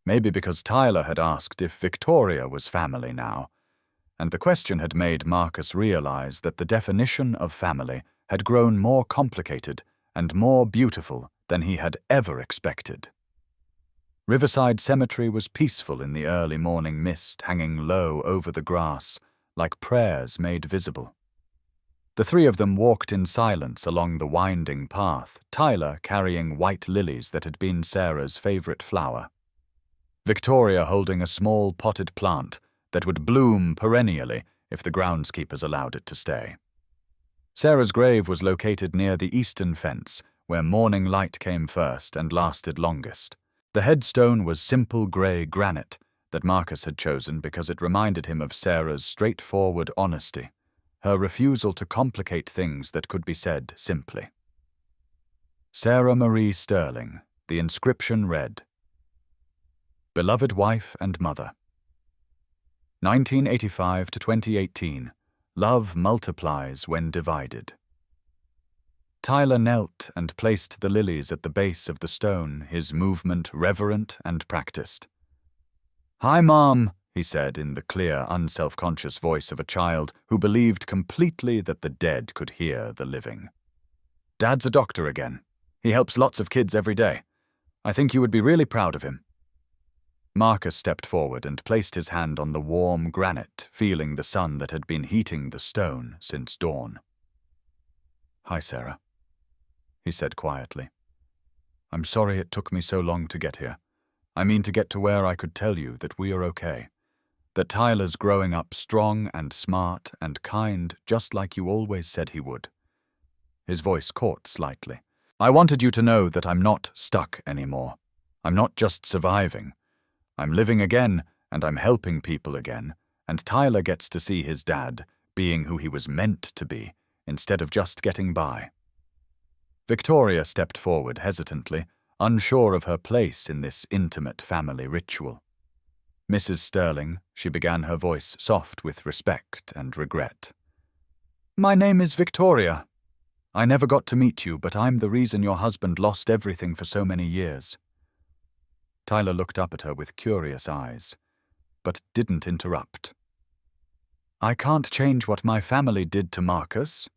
Maybe because Tyler had asked if Victoria was family now, and the question had made Marcus realize that the definition of family had grown more complicated and more beautiful than he had ever expected. Riverside Cemetery was peaceful in the early morning mist hanging low over the grass, like prayers made visible. The three of them walked in silence along the winding path, Tyler carrying white lilies that had been Sarah's favorite flower. Victoria holding a small potted plant that would bloom perennially if the groundskeepers allowed it to stay. Sarah's grave was located near the eastern fence, where morning light came first and lasted longest. The headstone was simple grey granite that Marcus had chosen because it reminded him of Sarah's straightforward honesty, her refusal to complicate things that could be said simply. Sarah Marie Sterling, the inscription read, Beloved wife and mother. 1985 to 2018, love multiplies when divided. Tyler knelt and placed the lilies at the base of the stone, his movement reverent and practiced. Hi, Mom, he said in the clear, unself-conscious voice of a child who believed completely that the dead could hear the living. Dad's a doctor again. He helps lots of kids every day. I think you would be really proud of him. Marcus stepped forward and placed his hand on the warm granite, feeling the sun that had been heating the stone since dawn. Hi, Sarah, he said quietly. I'm sorry it took me so long to get here. I mean to get to where I could tell you that we are okay. That Tyler's growing up strong and smart and kind, just like you always said he would. His voice caught slightly. I wanted you to know that I'm not stuck anymore. I'm not just surviving. I'm living again, and I'm helping people again, and Tyler gets to see his dad being who he was meant to be, instead of just getting by. Victoria stepped forward hesitantly, unsure of her place in this intimate family ritual. Mrs. Sterling, she began, her voice soft with respect and regret. My name is Victoria. I never got to meet you, but I'm the reason your husband lost everything for so many years. Tyler looked up at her with curious eyes, but didn't interrupt. I can't change what my family did to Marcus.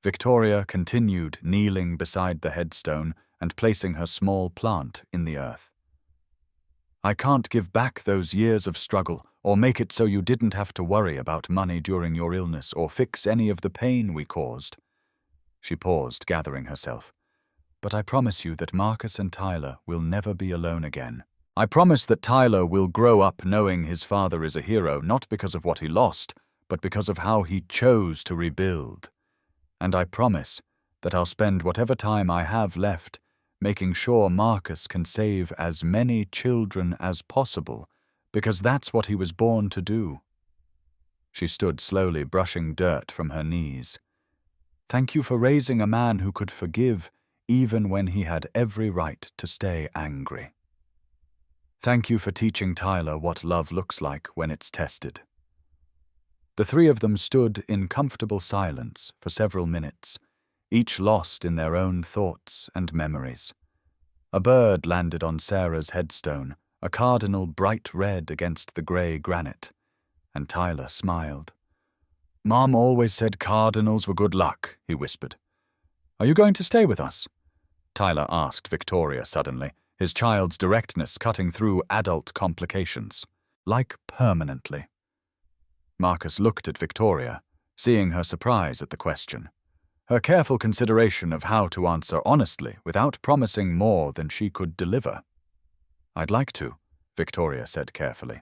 Victoria continued kneeling beside the headstone and placing her small plant in the earth. I can't give back those years of struggle or make it so you didn't have to worry about money during your illness or fix any of the pain we caused. She paused, gathering herself. But I promise you that Marcus and Tyler will never be alone again. I promise that Tyler will grow up knowing his father is a hero, not because of what he lost, but because of how he chose to rebuild. And I promise that I'll spend whatever time I have left making sure Marcus can save as many children as possible, because that's what he was born to do. She stood slowly, brushing dirt from her knees. Thank you for raising a man who could forgive even when he had every right to stay angry. Thank you for teaching Tyler what love looks like when it's tested. The three of them stood in comfortable silence for several minutes, each lost in their own thoughts and memories. A bird landed on Sarah's headstone, a cardinal bright red against the grey granite, and Tyler smiled. Mom always said cardinals were good luck, he whispered. Are you going to stay with us? Tyler asked Victoria suddenly, his child's directness cutting through adult complications. Like permanently. Marcus looked at Victoria, seeing her surprise at the question. Her careful consideration of how to answer honestly without promising more than she could deliver. I'd like to, Victoria said carefully.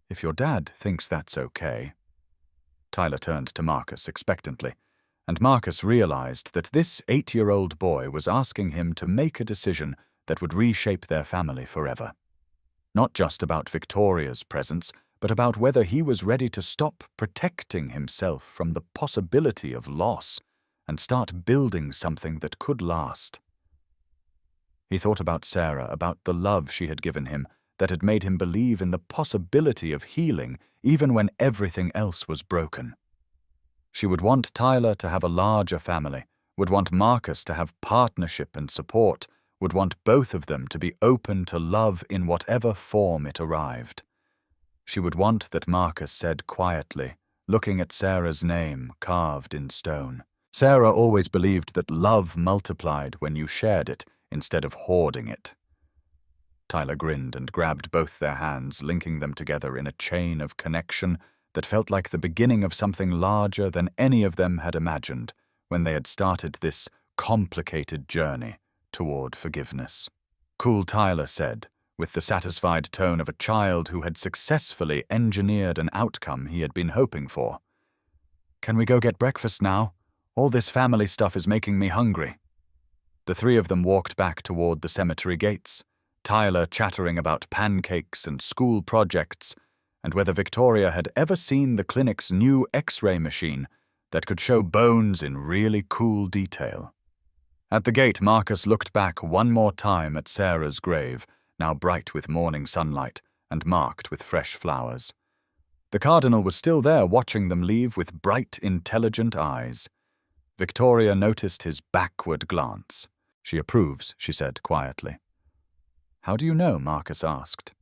If your dad thinks that's okay. Tyler turned to Marcus expectantly, and Marcus realized that this 8-year-old boy was asking him to make a decision that would reshape their family forever. Not just about Victoria's presence, but about whether he was ready to stop protecting himself from the possibility of loss and start building something that could last. He thought about Sarah, about the love she had given him that had made him believe in the possibility of healing even when everything else was broken. She would want Tyler to have a larger family, would want Marcus to have partnership and support, would want both of them to be open to love in whatever form it arrived. She would want that Marcus said quietly, looking at Sarah's name carved in stone. Sarah always believed that love multiplied when you shared it instead of hoarding it. Tyler grinned and grabbed both their hands, linking them together in a chain of connection that felt like the beginning of something larger than any of them had imagined when they had started this complicated journey toward forgiveness. Cool Tyler said, with the satisfied tone of a child who had successfully engineered an outcome he had been hoping for. "Can we go get breakfast now? All this family stuff is making me hungry." The three of them walked back toward the cemetery gates, Tyler chattering about pancakes and school projects, and whether Victoria had ever seen the clinic's new X-ray machine that could show bones in really cool detail. At the gate, Marcus looked back one more time at Sarah's grave, now bright with morning sunlight and marked with fresh flowers. The cardinal was still there watching them leave with bright, intelligent eyes. Victoria noticed his backward glance. "She approves," she said quietly. "How do you know?" Marcus asked.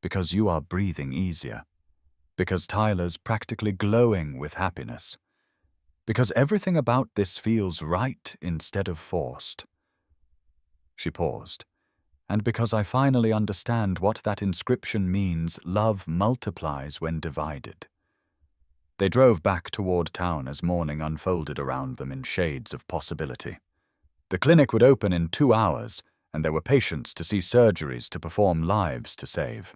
"Because you are breathing easier. Because Tyler's practically glowing with happiness. Because everything about this feels right instead of forced." She paused. "And because I finally understand what that inscription means, love multiplies when divided." They drove back toward town as morning unfolded around them in shades of possibility. The clinic would open in 2 hours, and there were patients to see, surgeries to perform, lives to save.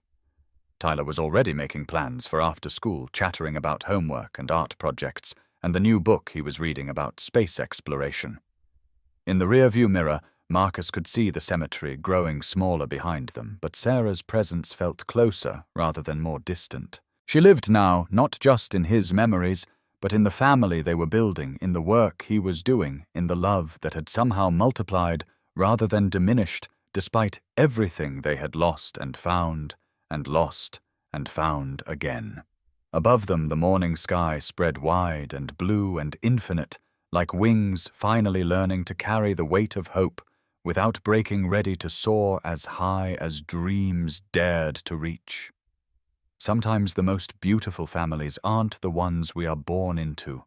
Tyler was already making plans for after school, chattering about homework and art projects, and the new book he was reading about space exploration. In the rearview mirror, Marcus could see the cemetery growing smaller behind them, but Sarah's presence felt closer rather than more distant. She lived now, not just in his memories, but in the family they were building, in the work he was doing, in the love that had somehow multiplied rather than diminished, despite everything they had lost and found again. Above them, the morning sky spread wide and blue and infinite, like wings finally learning to carry the weight of hope without breaking, ready to soar as high as dreams dared to reach. Sometimes the most beautiful families aren't the ones we are born into.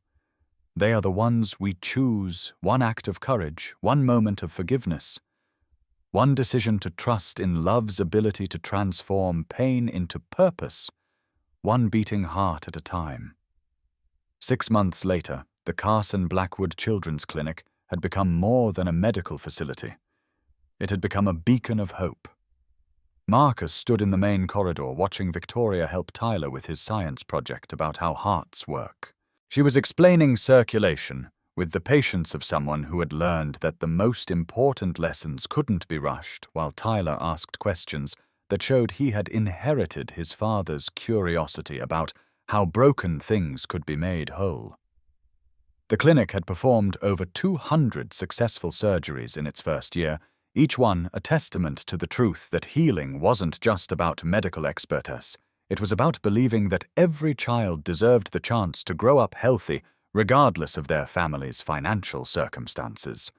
They are the ones we choose, one act of courage, one moment of forgiveness, one decision to trust in love's ability to transform pain into purpose, one beating heart at a time. 6 months later, the Carson Blackwood Children's Clinic had become more than a medical facility. It had become a beacon of hope. Marcus stood in the main corridor watching Victoria help Tyler with his science project about how hearts work. She was explaining circulation with the patience of someone who had learned that the most important lessons couldn't be rushed, while Tyler asked questions that showed he had inherited his father's curiosity about how broken things could be made whole. The clinic had performed over 200 successful surgeries in its first year, each one a testament to the truth that healing wasn't just about medical expertise. It was about believing that every child deserved the chance to grow up healthy, regardless of their family's financial circumstances.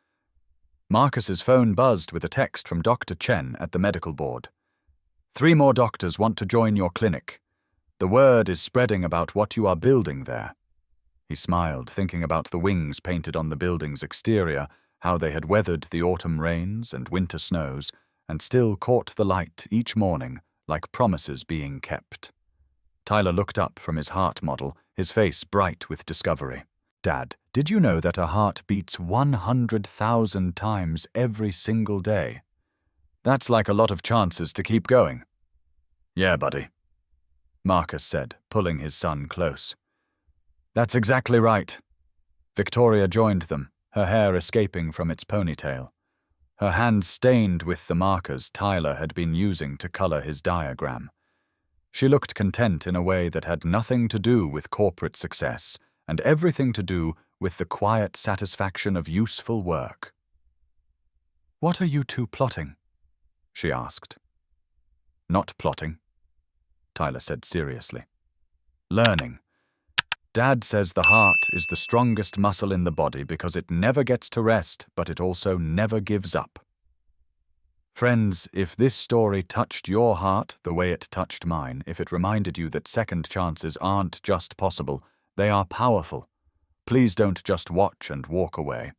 Marcus's phone buzzed with a text from Dr. Chen at the medical board. 3 more doctors want to join your clinic. The word is spreading about what you are building there." He smiled, thinking about the wings painted on the building's exterior, how they had weathered the autumn rains and winter snows, and still caught the light each morning like promises being kept. Tyler looked up from his heart model, his face bright with discovery. "Dad, did you know that a heart beats 100,000 times every single day? That's like a lot of chances to keep going." "Yeah, buddy," Marcus said, pulling his son close. "That's exactly right." Victoria joined them, her hair escaping from its ponytail, her hands stained with the markers Tyler had been using to color his diagram. She looked content in a way that had nothing to do with corporate success and everything to do with the quiet satisfaction of useful work. "What are you two plotting?" she asked. "Not plotting," Tyler said seriously. "Learning. Dad says the heart is the strongest muscle in the body because it never gets to rest, but it also never gives up. Friends, if this story touched your heart the way it touched mine, if it reminded you that second chances aren't just possible, they are powerful, please don't just watch and walk away.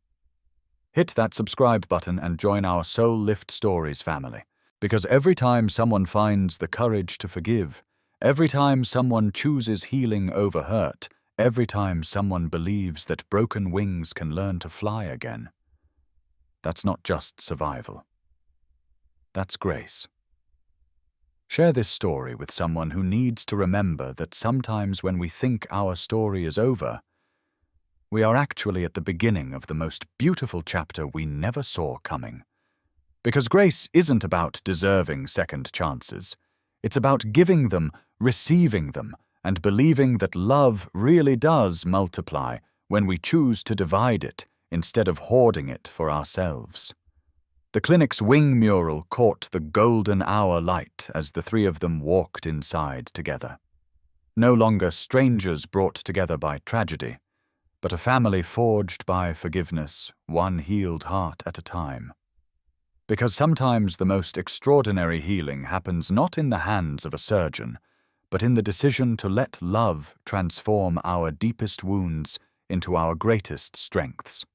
Hit that subscribe button and join our Soul Lift Stories family, because every time someone finds the courage to forgive, Every time someone chooses healing over hurt, every time someone believes that broken wings can learn to fly again. That's not just survival. That's grace. Share this story with someone who needs to remember that sometimes when we think our story is over, we are actually at the beginning of the most beautiful chapter we never saw coming. Because grace isn't about deserving second chances. It's about giving them, receiving them, and believing that love really does multiply when we choose to divide it instead of hoarding it for ourselves. The clinic's wing mural caught the golden hour light as the three of them walked inside together. No longer strangers brought together by tragedy, but a family forged by forgiveness, one healed heart at a time. Because sometimes the most extraordinary healing happens not in the hands of a surgeon, but in the decision to let love transform our deepest wounds into our greatest strengths.